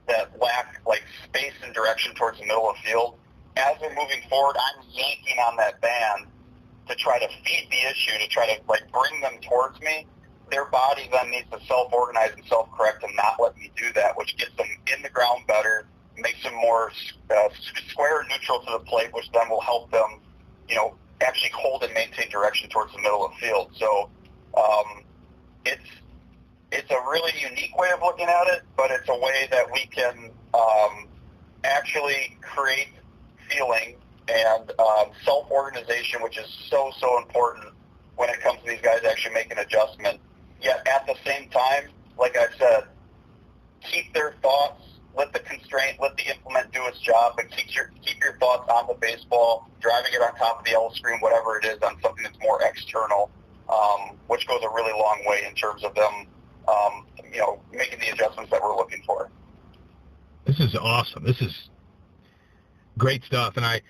Speaker 2: that lack like space and direction towards the middle of the field. As they're moving forward, I'm yanking on that band to try to feed the issue, to try to like bring them towards me. Their body then needs to self-organize and self-correct and not let me do that, which gets them in the ground better, makes them more square and neutral to the plate, which then will help them, actually hold and maintain direction towards the middle of the field. So it's a really unique way of looking at it, but it's a way that we can actually create feeling and self-organization, which is so, so important when it comes to these guys actually making an adjustment. Yet at the same time, like I said, keep their thoughts, let the constraint, let the implement do its job, but keep your thoughts on the baseball, driving it on top of the L screen, whatever it is, on something that's more external, which goes a really long way in terms of them, making the adjustments that we're looking for.
Speaker 1: This is awesome. This is great stuff, and I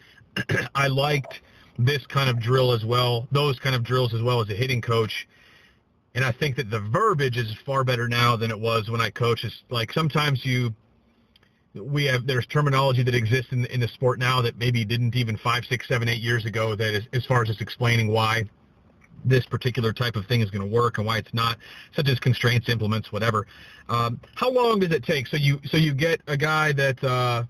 Speaker 1: liked this kind of drill as well, those kind of drills as well as a hitting coach. And I think that the verbiage is far better now than it was when I coached. It's like sometimes there's terminology that exists in the sport now that maybe didn't even 5, 6, 7, 8 years ago, that is, as far as just explaining why this particular type of thing is going to work and why it's not, such as constraints, implements, whatever. How long does it take? So you get a guy that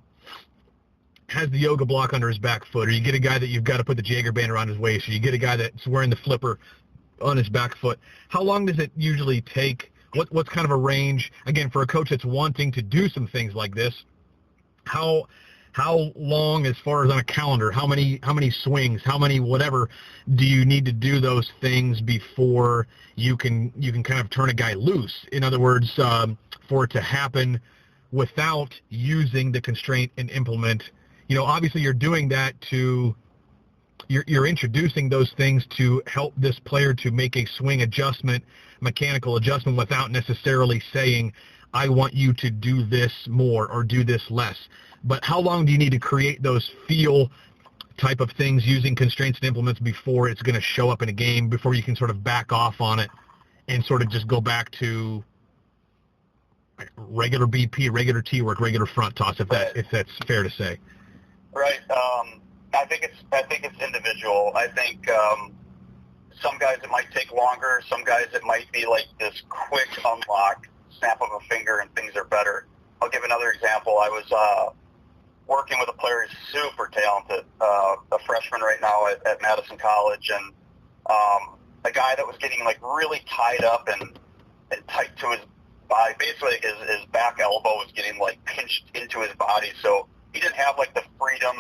Speaker 1: has the yoga block under his back foot, or you get a guy that you've got to put the Jaeger band around his waist, or you get a guy that's wearing the flipper on his back foot. How long does it usually take? What's kind of a range, again, for a coach that's wanting to do some things like this? How long, as far as on a calendar, how many swings, how many whatever do you need to do those things before you can kind of turn a guy loose? In other words, for it to happen without using the constraint and implement. Obviously you're doing that you're introducing those things to help this player to make a swing adjustment, mechanical adjustment, without necessarily saying, I want you to do this more or do this less. But how long do you need to create those feel type of things using constraints and implements before it's going to show up in a game, before you can sort of back off on it and sort of just go back to regular BP, regular T-work, regular front toss, if that's fair to say?
Speaker 2: Right. I think it's individual. I think some guys it might take longer. Some guys it might be like this quick unlock, snap of a finger, and things are better. I'll give another example. I was working with a player who's super talented, a freshman right now at Madison College, and a guy that was getting like really tied up and tight to his body. Basically, his back elbow was getting like pinched into his body, so he didn't have like the freedom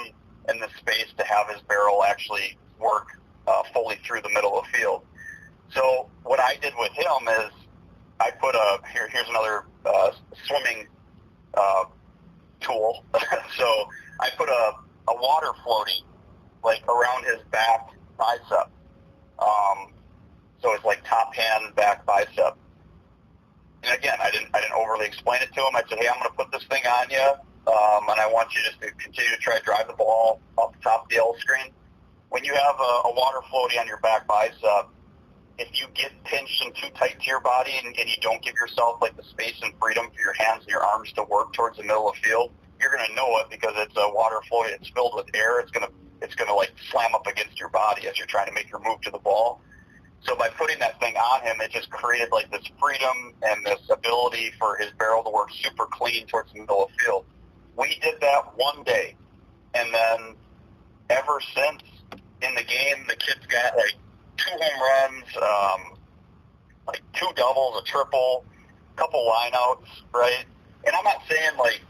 Speaker 2: and the space to have his barrel actually work fully through the middle of the field. So what I did with him is I put here's another swimming tool. So I put a water floaty like around his back bicep. So it's like top hand, back bicep. And again, I didn't overly explain it to him. I said, hey, I'm going to put this thing on you, and I want you just to continue to try to drive the ball off the top of the L screen. When you have a water floaty on your back bicep, if you get pinched and too tight to your body and you don't give yourself like the space and freedom for your hands and your arms to work towards the middle of the field, you're going to know it because it's a water floaty. It's filled with air. It's going to it's going to like slam up against your body as you're trying to make your move to the ball. So by putting that thing on him, it just created like this freedom and this ability for his barrel to work super clean towards the middle of the field. We did that one day, and then ever since in the game, the kid's got like 2 home runs, like 2 doubles, a triple, a couple lineouts, right? And I'm not saying like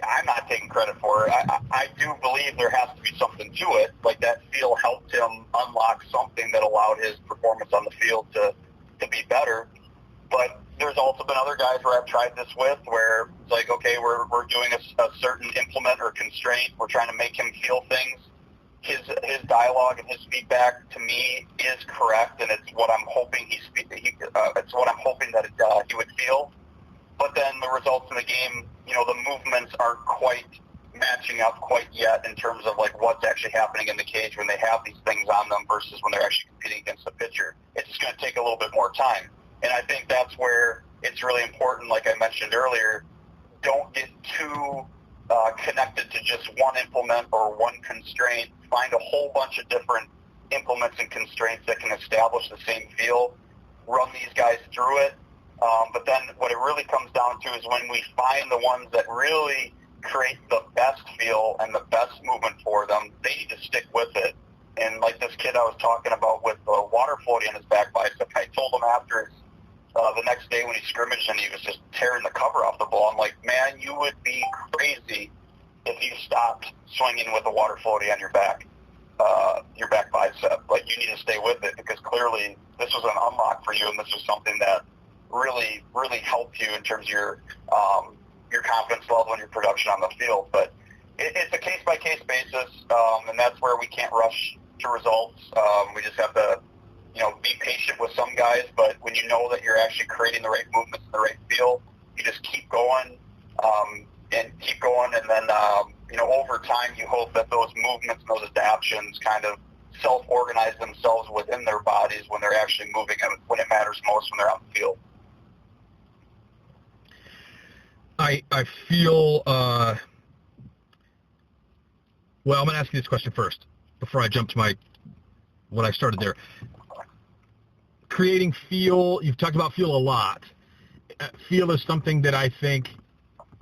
Speaker 2: I'm not taking credit for it. I do believe there has to be something to it. Like that feel helped him unlock something that allowed his performance on the field to be better. But there's also been other guys where I've tried this with where it's like, okay, we're doing a certain implement or constraint. We're trying to make him feel things. His dialogue and his feedback to me is correct, and it's what I'm hoping it's what I'm hoping that he would feel. But then the results in the game, you know, the movements aren't quite matching up quite yet in terms of like what's actually happening in the cage when they have these things on them versus when they're actually competing against the pitcher. It's just going to take a little bit more time. And I think that's where it's really important, like I mentioned earlier, don't get too connected to just one implement or one constraint. Find a whole bunch of different implements and constraints that can establish the same feel. Run these guys through it. But then what it really comes down to is when we find the ones that really create the best feel and the best movement for them, they need to stick with it. And like this kid I was talking about with the water floating on his back bicep, I told him after the next day when he scrimmaged and he was just tearing the cover off the ball, I'm like, man, you would be crazy if you stopped swinging with a water floaty on your back bicep. Like, you need to stay with it because clearly this was an unlock for you, and this was something that really, really helped you in terms of your confidence level and your production on the field. But it's a case-by-case basis, and that's where we can't rush to results. We just have to, you know, be patient with some guys, but when you know that you're actually creating the right movements and the right feel, you just keep going, and then, you know, over time you hope that those movements and those adaptions kind of self-organize themselves within their bodies when they're actually moving and when it matters most when they're on the field.
Speaker 1: I feel, well, I'm going to ask you this question first before I jump to what I started there. Creating feel, you've talked about feel a lot. Feel is something that I think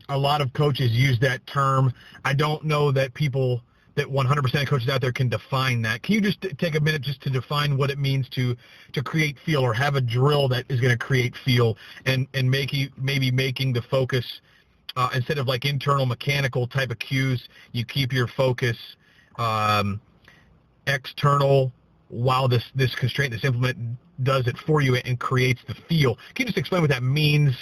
Speaker 1: a lot of coaches use that term. I don't know that 100% of coaches out there can define that. Can you just take a minute just to define what it means to create feel, or have a drill that is going to create feel, and maybe making the focus, instead of like internal mechanical type of cues, you keep your focus external while this constraint, this implement does it for you and creates the feel. Can you just explain what that means,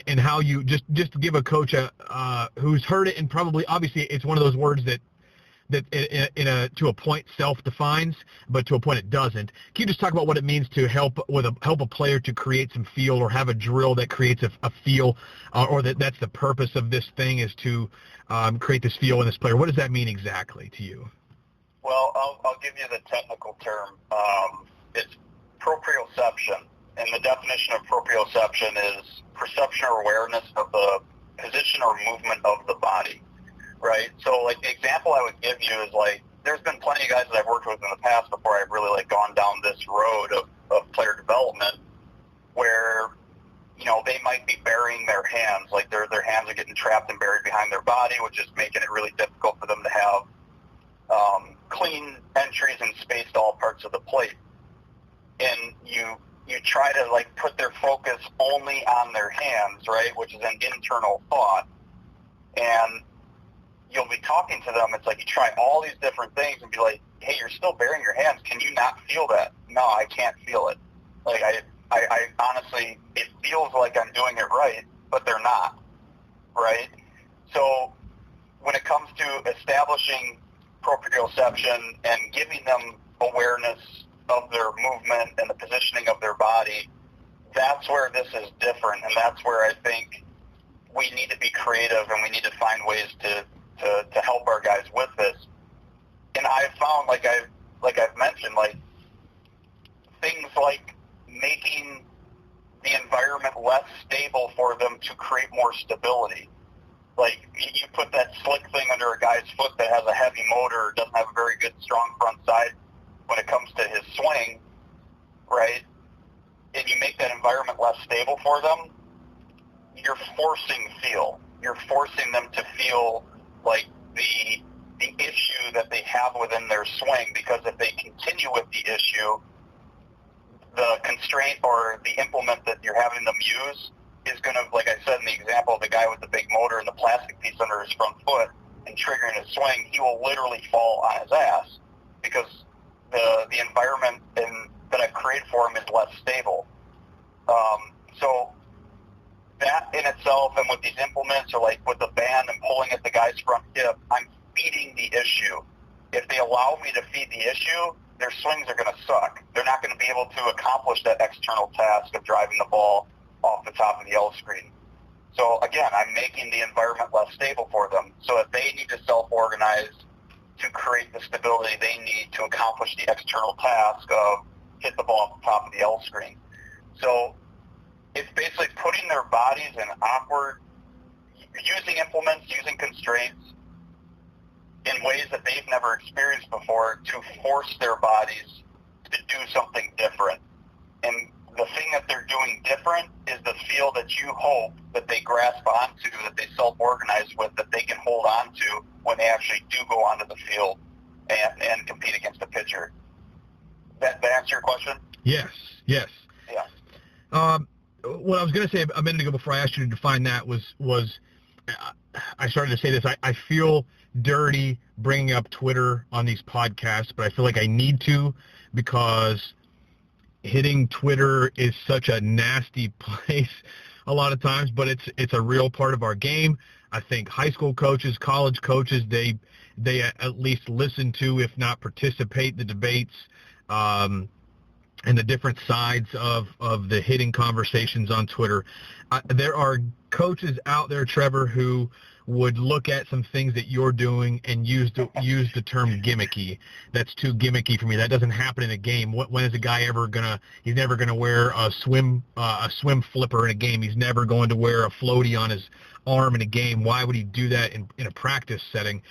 Speaker 1: and how you just give a coach who's heard it, and probably obviously it's one of those words that to a point self-defines, but to a point it doesn't. Can you just talk about what it means to help a player to create some feel, or have a drill that creates a feel, or that's the purpose of this thing, is to create this feel in this player? What does that mean exactly to you?
Speaker 2: Well, I'll give you the technical term. It's proprioception, and the definition of proprioception is perception or awareness of the position or movement of the body, right? So, like, the example I would give you is, like, there's been plenty of guys that I've worked with in the past before I've really, like, gone down this road of player development where, you know, they might be burying their hands, like their hands are getting trapped and buried behind their body, which is making it really difficult for them to have clean entries and spaced all parts of the plate. And you try to, like, put their focus only on their hands, right, which is an internal thought. And you'll be talking to them. It's like you try all these different things and be like, hey, you're still burying your hands. Can you not feel that? No, I can't feel it. Like, I honestly, it feels like I'm doing it right, but they're not, right? So when it comes to establishing proprioception and giving them awareness of their movement and the positioning of their body, that's where this is different, and that's where I think we need to be creative and we need to find ways to help our guys with this. And I've found, like I've mentioned, like, things like making the environment less stable for them to create more stability. like you put that slick thing under a guy's foot that has a heavy motor, or doesn't have a very good strong front side when it comes to his swing, right? And you make that environment less stable for them, you're forcing feel. You're forcing them to feel like the issue that they have within their swing, because if they continue with the issue, the constraint or the implement that you're having them use is going to, like I said in the example of the guy with the big motor and the plastic piece under his front foot and triggering his swing, he will literally fall on his ass because the environment that I've created for him is less stable. So that in itself, and with these implements, or like with the band and pulling at the guy's front hip, I'm feeding the issue. If they allow me to feed the issue, their swings are going to suck. They're not going to be able to accomplish that external task of driving the ball off the top of the L screen. So again, I'm making the environment less stable for them, so that they need to self-organize to create the stability they need to accomplish the external task of hit the ball off the top of the L screen. So it's basically putting their bodies in awkward, using implements, using constraints in ways that they've never experienced before to force their bodies to do something different. And the thing that they're doing different is the feel that you hope that they grasp onto, that they self-organize with, that they can hold on to when they actually do go onto the field and compete against the pitcher. That answer your question?
Speaker 1: Yes.
Speaker 2: Yeah.
Speaker 1: What I was going to say a minute ago before I asked you to define that was I started to say this. I feel dirty bringing up Twitter on these podcasts, but I feel like I need to, because hitting Twitter is such a nasty place a lot of times, but it's a real part of our game. I think high school coaches, college coaches, they at least listen to, if not participate, the debates and the different sides of the hitting conversations on Twitter. There are coaches out there, Trevor, who would look at some things that you're doing and use the term gimmicky. That's too gimmicky for me. That doesn't happen in a game. When is a guy ever he's never gonna wear a swim flipper in a game. He's never going to wear a floaty on his arm in a game. Why would he do that in a practice setting?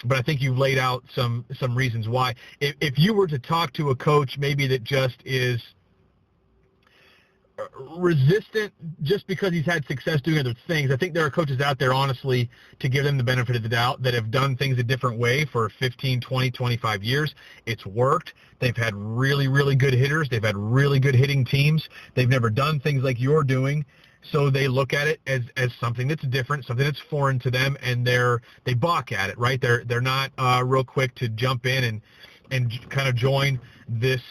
Speaker 1: But I think you've laid out some reasons why. If you were to talk to a coach maybe that just is resistant just because he's had success doing other things, I think there are coaches out there, honestly, to give them the benefit of the doubt, that have done things a different way for 15, 20, 25 years. It's worked. They've had really, really good hitters. They've had really good hitting teams. They've never done things like you're doing. So they look at it as something that's different, something that's foreign to them, and they balk at it, right? They're not real quick to jump in and kind of join this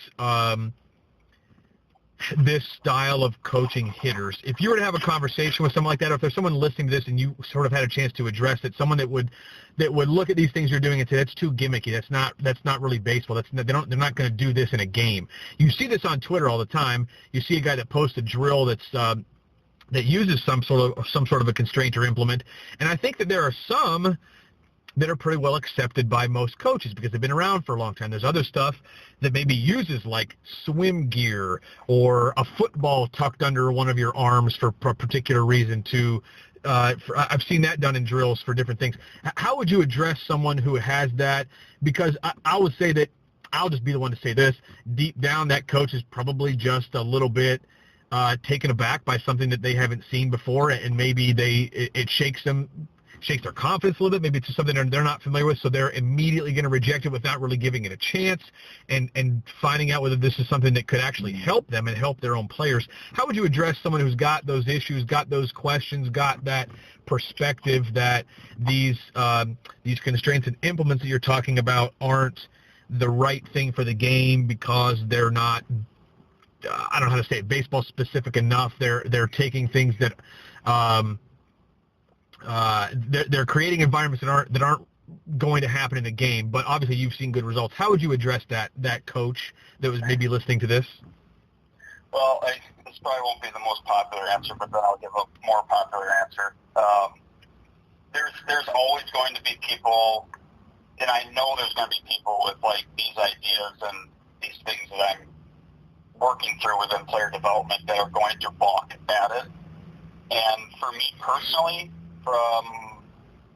Speaker 1: this style of coaching hitters. If you were to have a conversation with someone like that, or if there's someone listening to this and you sort of had a chance to address it, someone that would look at these things you're doing and say, that's too gimmicky, that's not really baseball, they're not going to do this in a game. You see this on Twitter all the time. You see a guy that posts a drill that uses some sort of a constraint or implement, and I think that there are some that are pretty well accepted by most coaches because they've been around for a long time. There's other stuff that maybe uses, like swim gear or a football tucked under one of your arms for a particular reason. I've seen that done in drills for different things. How would you address someone who has that? Because I would say that, I'll just be the one to say this, deep down that coach is probably just a little bit taken aback by something that they haven't seen before, and maybe it shakes their confidence a little bit. Maybe it's just something they're not familiar with, so they're immediately going to reject it without really giving it a chance and finding out whether this is something that could actually help them and help their own players. How would you address someone who's got those issues, got those questions, got that perspective that these constraints and implements that you're talking about aren't the right thing for the game because they're not, I don't know how to say it, baseball specific enough? They're taking things that they're creating environments that aren't going to happen in a game. But obviously you've seen good results. How would you address that coach that was maybe listening to this?
Speaker 2: Well, this probably won't be the most popular answer, but then I'll give a more popular answer. There's always going to be people, and I know there's going to be people with like these ideas and these things that I'm working through within player development that are going to balk at it. And for me personally, from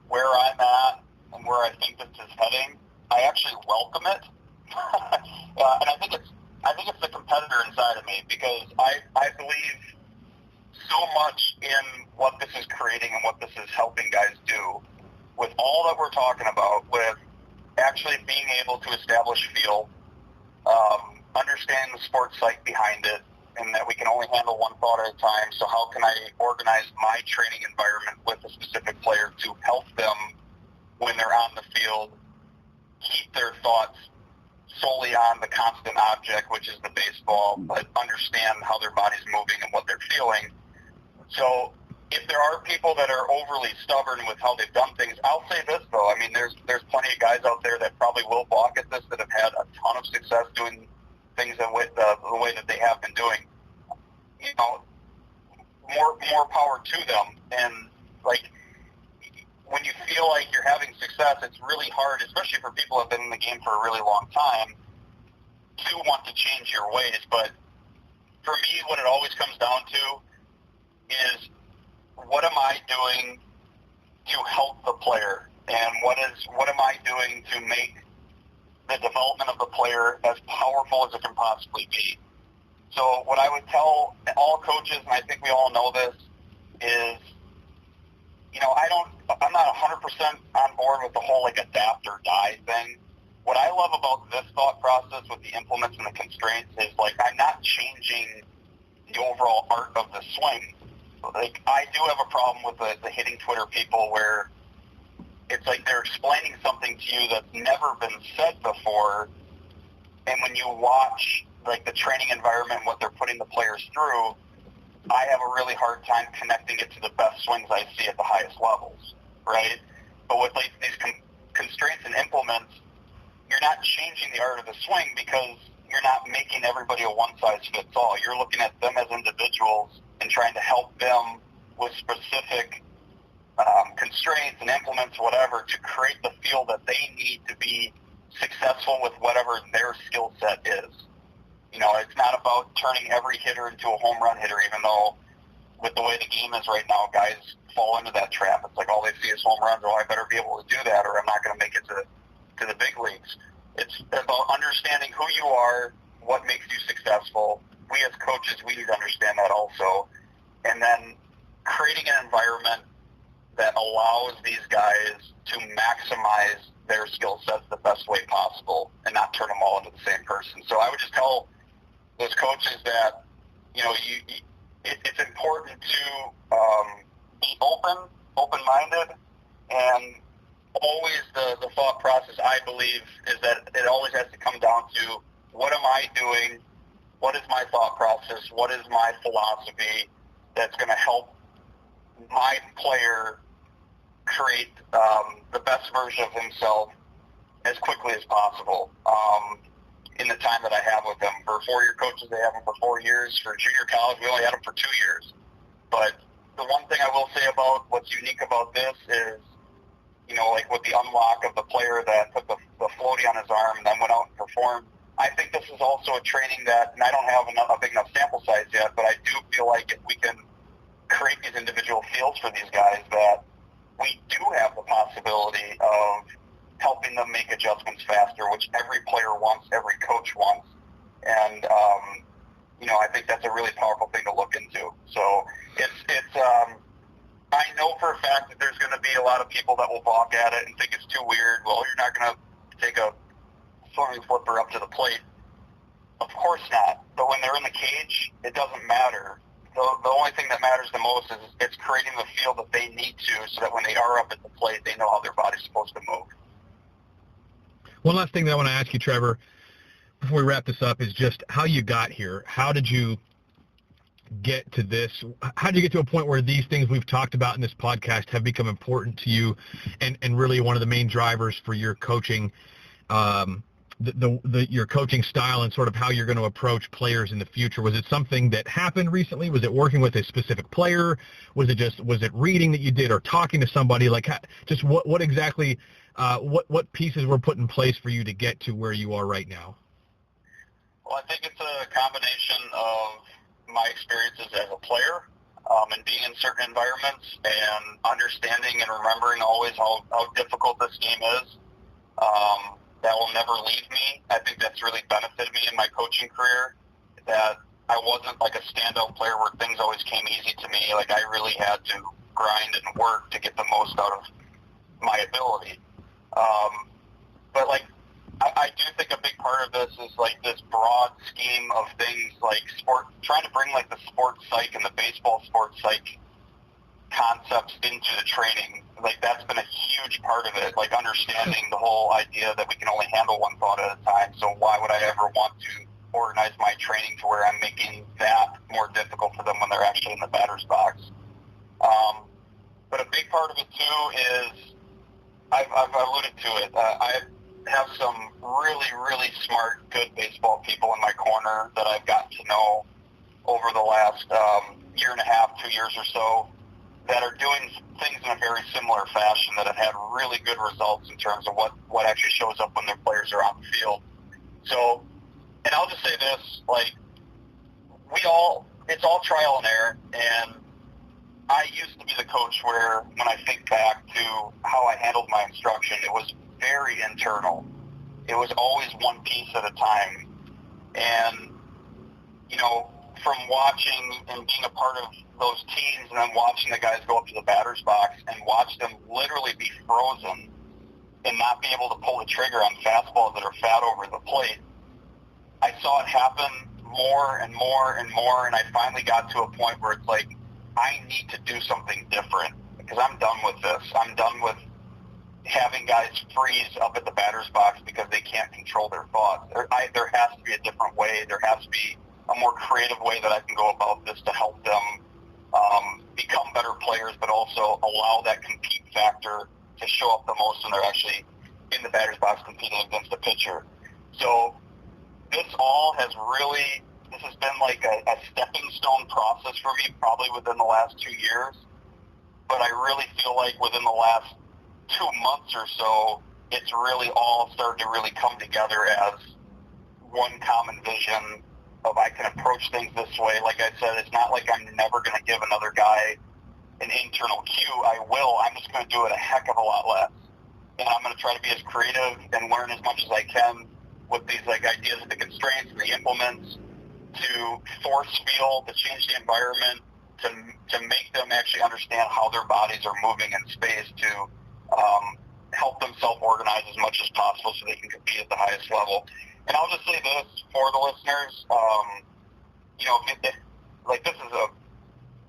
Speaker 2: where I'm at and where I think this is heading, I actually welcome it. And I think it's the competitor inside of me, because I believe so much in what this is creating and what this is helping guys do. With all that we're talking about, with actually being able to establish feel, understand the sports psych behind it, and that we can only handle one thought at a time. So how can I organize my training environment with a specific player to help them when they're on the field keep their thoughts solely on the constant object, which is the baseball, but understand how their body's moving and what they're feeling. So if there are people that are overly stubborn with how they've done things, I'll say this though. I mean, there's plenty of guys out there that probably will balk at this, that have had a ton of success doing things the way that they have been doing. You know, more power to them. And like, when you feel like you're having success, it's really hard, especially for people who have been in the game for a really long time, to want to change your ways. But for me, what it always comes down to is, what am I doing to help the player? And what am I doing to make the development of the player as powerful as it can possibly be? So what I would tell all coaches, and I think we all know this, is, you know, I'm not 100% on board with the whole like adapt or die thing. What I love about this thought process with the implements and the constraints is, like, I'm not changing the overall art of the swing. Like, I do have a problem with the hitting Twitter people, where it's like they're explaining something to you that's never been said before, and when you watch like the training environment and what they're putting the players through, I have a really hard time connecting it to the best swings I see at the highest levels, right? But with like these constraints and implements, you're not changing the art of the swing, because you're not making everybody a one-size-fits-all. You're looking at them as individuals and trying to help them with specific constraints and implements, whatever, to create the feel that they need to be successful with whatever their skill set is. You know, it's not about turning every hitter into a home run hitter, even though with the way the game is right now, guys fall into that trap. It's like all they see is home runs. Oh, I better be able to do that, or I'm not going to make it to the big leagues. It's about understanding who you are, what makes you successful. We as coaches, we need to understand that also. And then creating an environment that allows these guys to maximize their skill sets the best way possible and not turn them all into the same person. So I would just tell those coaches that, you know, it's important to be open-minded, and always the thought process, I believe, is that it always has to come down to, what am I doing? What is my thought process? What is my philosophy that's going to help my player create the best version of himself as quickly as possible in the time that I have with them. For 4-year coaches, they have them for 4 years. For junior college, we only had them for 2 years. But the one thing I will say about what's unique about this is, you know, like with the unlock of the player that put the floaty on his arm and then went out and performed, I think this is also a training that, and I don't have a big enough sample size yet, but I do feel like if we can create these individual fields for these guys, that we do have the possibility of helping them make adjustments faster, which every player wants, every coach wants. And, you know, I think that's a really powerful thing to look into. So it's I know for a fact that there's going to be a lot of people that will balk at it and think it's too weird. Well, you're not going to take a swimming flipper up to the plate. Of course not. But when they're in the cage, it doesn't matter. The only thing that matters the most is it's creating the feel that they need to, so that when they are up at the plate, they know how their body's supposed to move.
Speaker 1: One last thing that I want to ask you, Trevor, before we wrap this up, is just how you got here. How did you get to this? How did you get to a point where these things we've talked about in this podcast have become important to you, and really one of the main drivers for your coaching, your coaching style, and sort of how you're going to approach players in the future? Was it something that happened recently? Was it working with a specific player? Was it reading that you did, or talking to somebody? Like, just what exactly, what pieces were put in place for you to get to where you are right now?
Speaker 2: Well, I think it's a combination of my experiences as a player, and being in certain environments and understanding and remembering always how difficult this game is. That will never leave me. I think that's really benefited me in my coaching career, that I wasn't like a standout player where things always came easy to me. Like, I really had to grind and work to get the most out of my ability. But like, I do think a big part of this is like this broad scheme of things, like sport, trying to bring like the sports psych and the baseball sports psych concepts into the training. Like, that's been a huge part of it, like understanding the whole idea that we can only handle one thought at a time. So why would I ever want to organize my training to where I'm making that more difficult for them when they're actually in the batter's box? But a big part of it too is, I've alluded to it, I have some really, really smart, good baseball people in my corner that I've gotten to know over the last year and a half, 2 years or so, that are doing things in a very similar fashion that have had really good results in terms of what actually shows up when their players are on the field. So, and I'll just say this, like, it's all trial and error, and I used to be the coach where, when I think back to how I handled my instruction, it was very internal. It was always one piece at a time. And, you know, from watching and being a part of those teams and then watching the guys go up to the batter's box and watch them literally be frozen and not be able to pull the trigger on fastballs that are fat over the plate, I saw it happen more and more and more, and I finally got to a point where it's like, I need to do something different because I'm done with this. I'm done with having guys freeze up at the batter's box because they can't control their thoughts. There has to be a different way. There has to be a more creative way that I can go about this to help them become better players, but also allow that compete factor to show up the most when they're actually in the batter's box competing against the pitcher. So this has been like a stepping stone process for me probably within the last 2 years. But I really feel like within the last 2 months or so, it's really all started to really come together as one common vision of, I can approach things this way. Like I said, it's not like I'm never going to give another guy an internal cue. I will. I'm just going to do it a heck of a lot less. And I'm going to try to be as creative and learn as much as I can with these like ideas of the constraints and the implements, to force field, to change the environment, to make them actually understand how their bodies are moving in space, to help them self-organize as much as possible so they can compete at the highest level. And I'll just say this for the listeners, you know, like, this is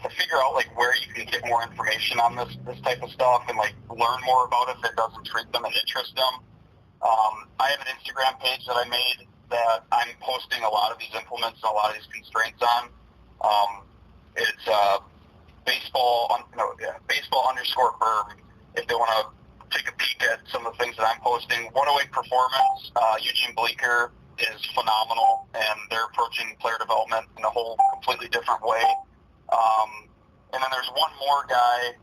Speaker 2: to figure out like where you can get more information on this type of stuff and like learn more about it if it doesn't treat them and interest them. I have an Instagram page that I made that I'm posting a lot of these implements and a lot of these constraints on. It's baseball_Burm if they want to take a peek at some of the things that I'm posting. 108 Performance, Eugene Bleecker is phenomenal, and they're approaching player development in a whole completely different way. And then there's one more guy,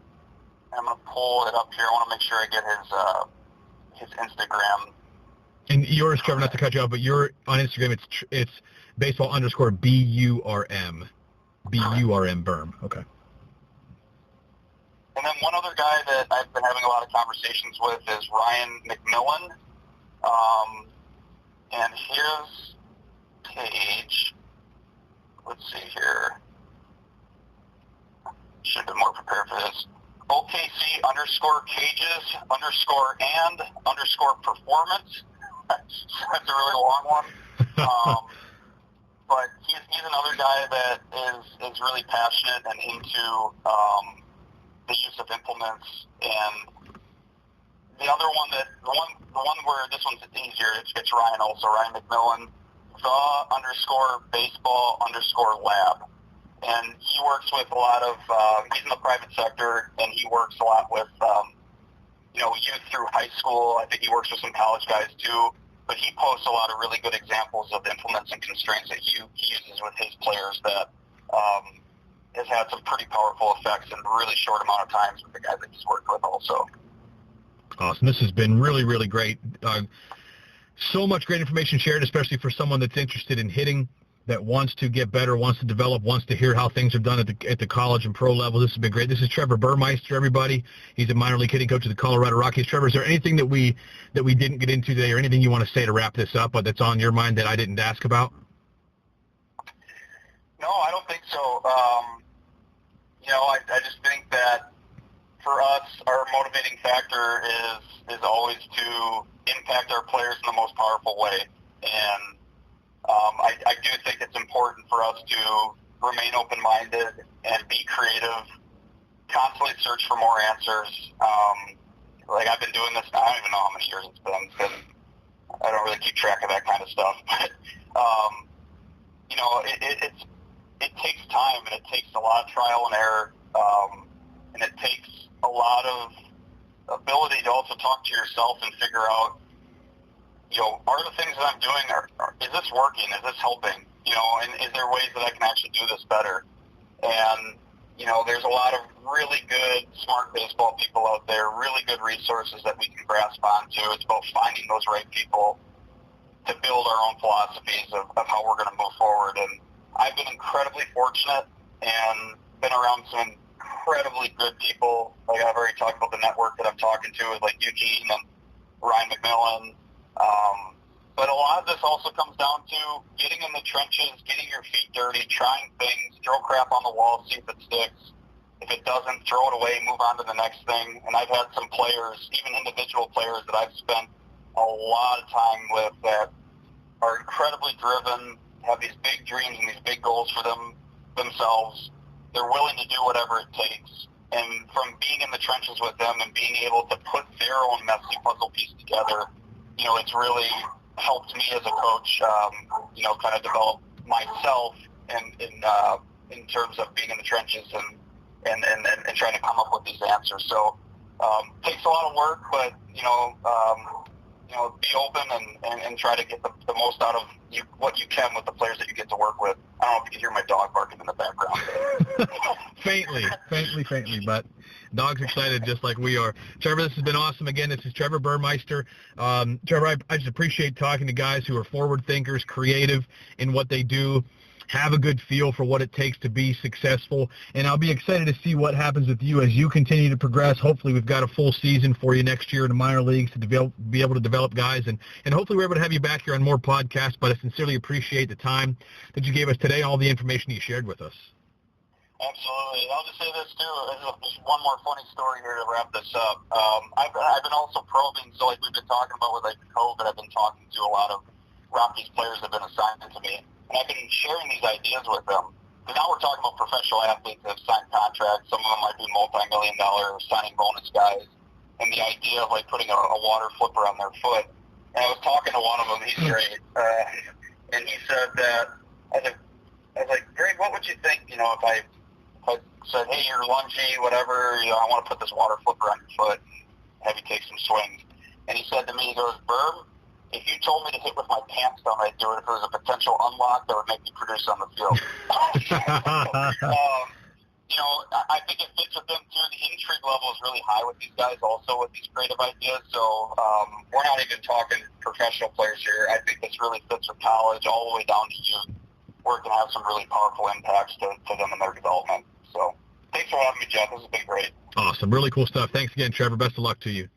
Speaker 2: and I'm going to pull it up here. I want to make sure I get his Instagram.
Speaker 1: And yours, Trevor, not to cut you off, but you're on Instagram. It's baseball_BURM. BURM, Burm. Okay.
Speaker 2: And then one other guy that I've been having a lot of conversations with is Ryan McMillan. And his page, let's see here. Should have been more prepared for this. OKC_cages_and_performance. That's a really long one. But he's another guy that is really passionate and into the use of implements. And the other one the one where this one's easier, it's Ryan also, Ryan McMillan, _baseball_lab. And he works with a lot of, he's in the private sector, and he works a lot with, youth through high school. I think he works with some college guys too. But he posts a lot of really good examples of implements and constraints that he uses with his players that has had some pretty powerful effects in a really short amount of time with the guys that he's worked with also.
Speaker 1: Awesome. This has been really, really great. So much great information shared, especially for someone that's interested in hitting that wants to get better, wants to develop, wants to hear how things are done at the college and pro level. This has been great. This is Trevor Burmeister, everybody. He's a minor league hitting coach of the Colorado Rockies. Trevor, is there anything that we didn't get into today, or anything you want to say to wrap this up, that's on your mind that I didn't ask about?
Speaker 2: No, I don't think so. I just think that for us, our motivating factor is always to impact our players in the most powerful way. And I do think it's important for us to remain open-minded and be creative, constantly search for more answers. I've been doing this, I don't even know how many years it's been, because I don't really keep track of that kind of stuff. But, it takes time, and it takes a lot of trial and error, and it takes a lot of ability to also talk to yourself and figure out, are the things that I'm doing, is this working? Is this helping? And is there ways that I can actually do this better? And, there's a lot of really good, smart baseball people out there, really good resources that we can grasp onto. It's about finding those right people to build our own philosophies of how we're going to move forward. And I've been incredibly fortunate and been around some incredibly good people. Like I've already talked about the network that I'm talking to with like Eugene and Ryan McMillan. But a lot of this also comes down to getting in the trenches, getting your feet dirty, trying things, throw crap on the wall, see if it sticks. If it doesn't, throw it away, move on to the next thing. And I've had some players, even individual players that I've spent a lot of time with that are incredibly driven, have these big dreams and these big goals for themselves. They're willing to do whatever it takes. And from being in the trenches with them and being able to put their own messy puzzle piece together, it's really helped me as a coach, kind of develop myself in terms of being in the trenches and trying to come up with these answers. So takes a lot of work, but be open and try to get the most out of what you can with the players that you get to work with. I don't know if you can hear my dog barking in the background.
Speaker 1: faintly, but dog's excited just like we are. Trevor, this has been awesome. Again, this is Trevor Burmeister. Trevor, I just appreciate talking to guys who are forward thinkers, creative in what they do, have a good feel for what it takes to be successful, and I'll be excited to see what happens with you as you continue to progress. Hopefully we've got a full season for you next year in the minor leagues to be able to develop guys, and hopefully we're able to have you back here on more podcasts, but I sincerely appreciate the time that you gave us today, all the information you shared with us.
Speaker 2: Absolutely. I'll just say this too. There's one more funny story here to wrap this up. I've been also probing, so like we've been talking about with like COVID, I've been talking to a lot of Rockies players that have been assigned to me. And I've been sharing these ideas with them. Because now we're talking about professional athletes that have signed contracts. Some of them might be multi-million-dollar signing bonus guys. And the idea of like putting a water flipper on their foot. And I was talking to one of them. He's great. And he said that, I was like, Greg, what would you think, if I said, hey, you're lungy, whatever, I want to put this water flipper on your foot and have you take some swings. And he said to me, he goes, Burm, if you told me to hit with my pants down, I'd do it. If there was a potential unlock that would make me produce on the field. I think it fits with them too. The intrigue level is really high with these guys also with these creative ideas. So we're not even talking professional players here. I think this really fits with college all the way down to youth, where it can have some really powerful impacts to them in their development. So thanks for having me, Jeff. This has been great.
Speaker 1: Awesome. Really cool stuff. Thanks again, Trevor. Best of luck to you.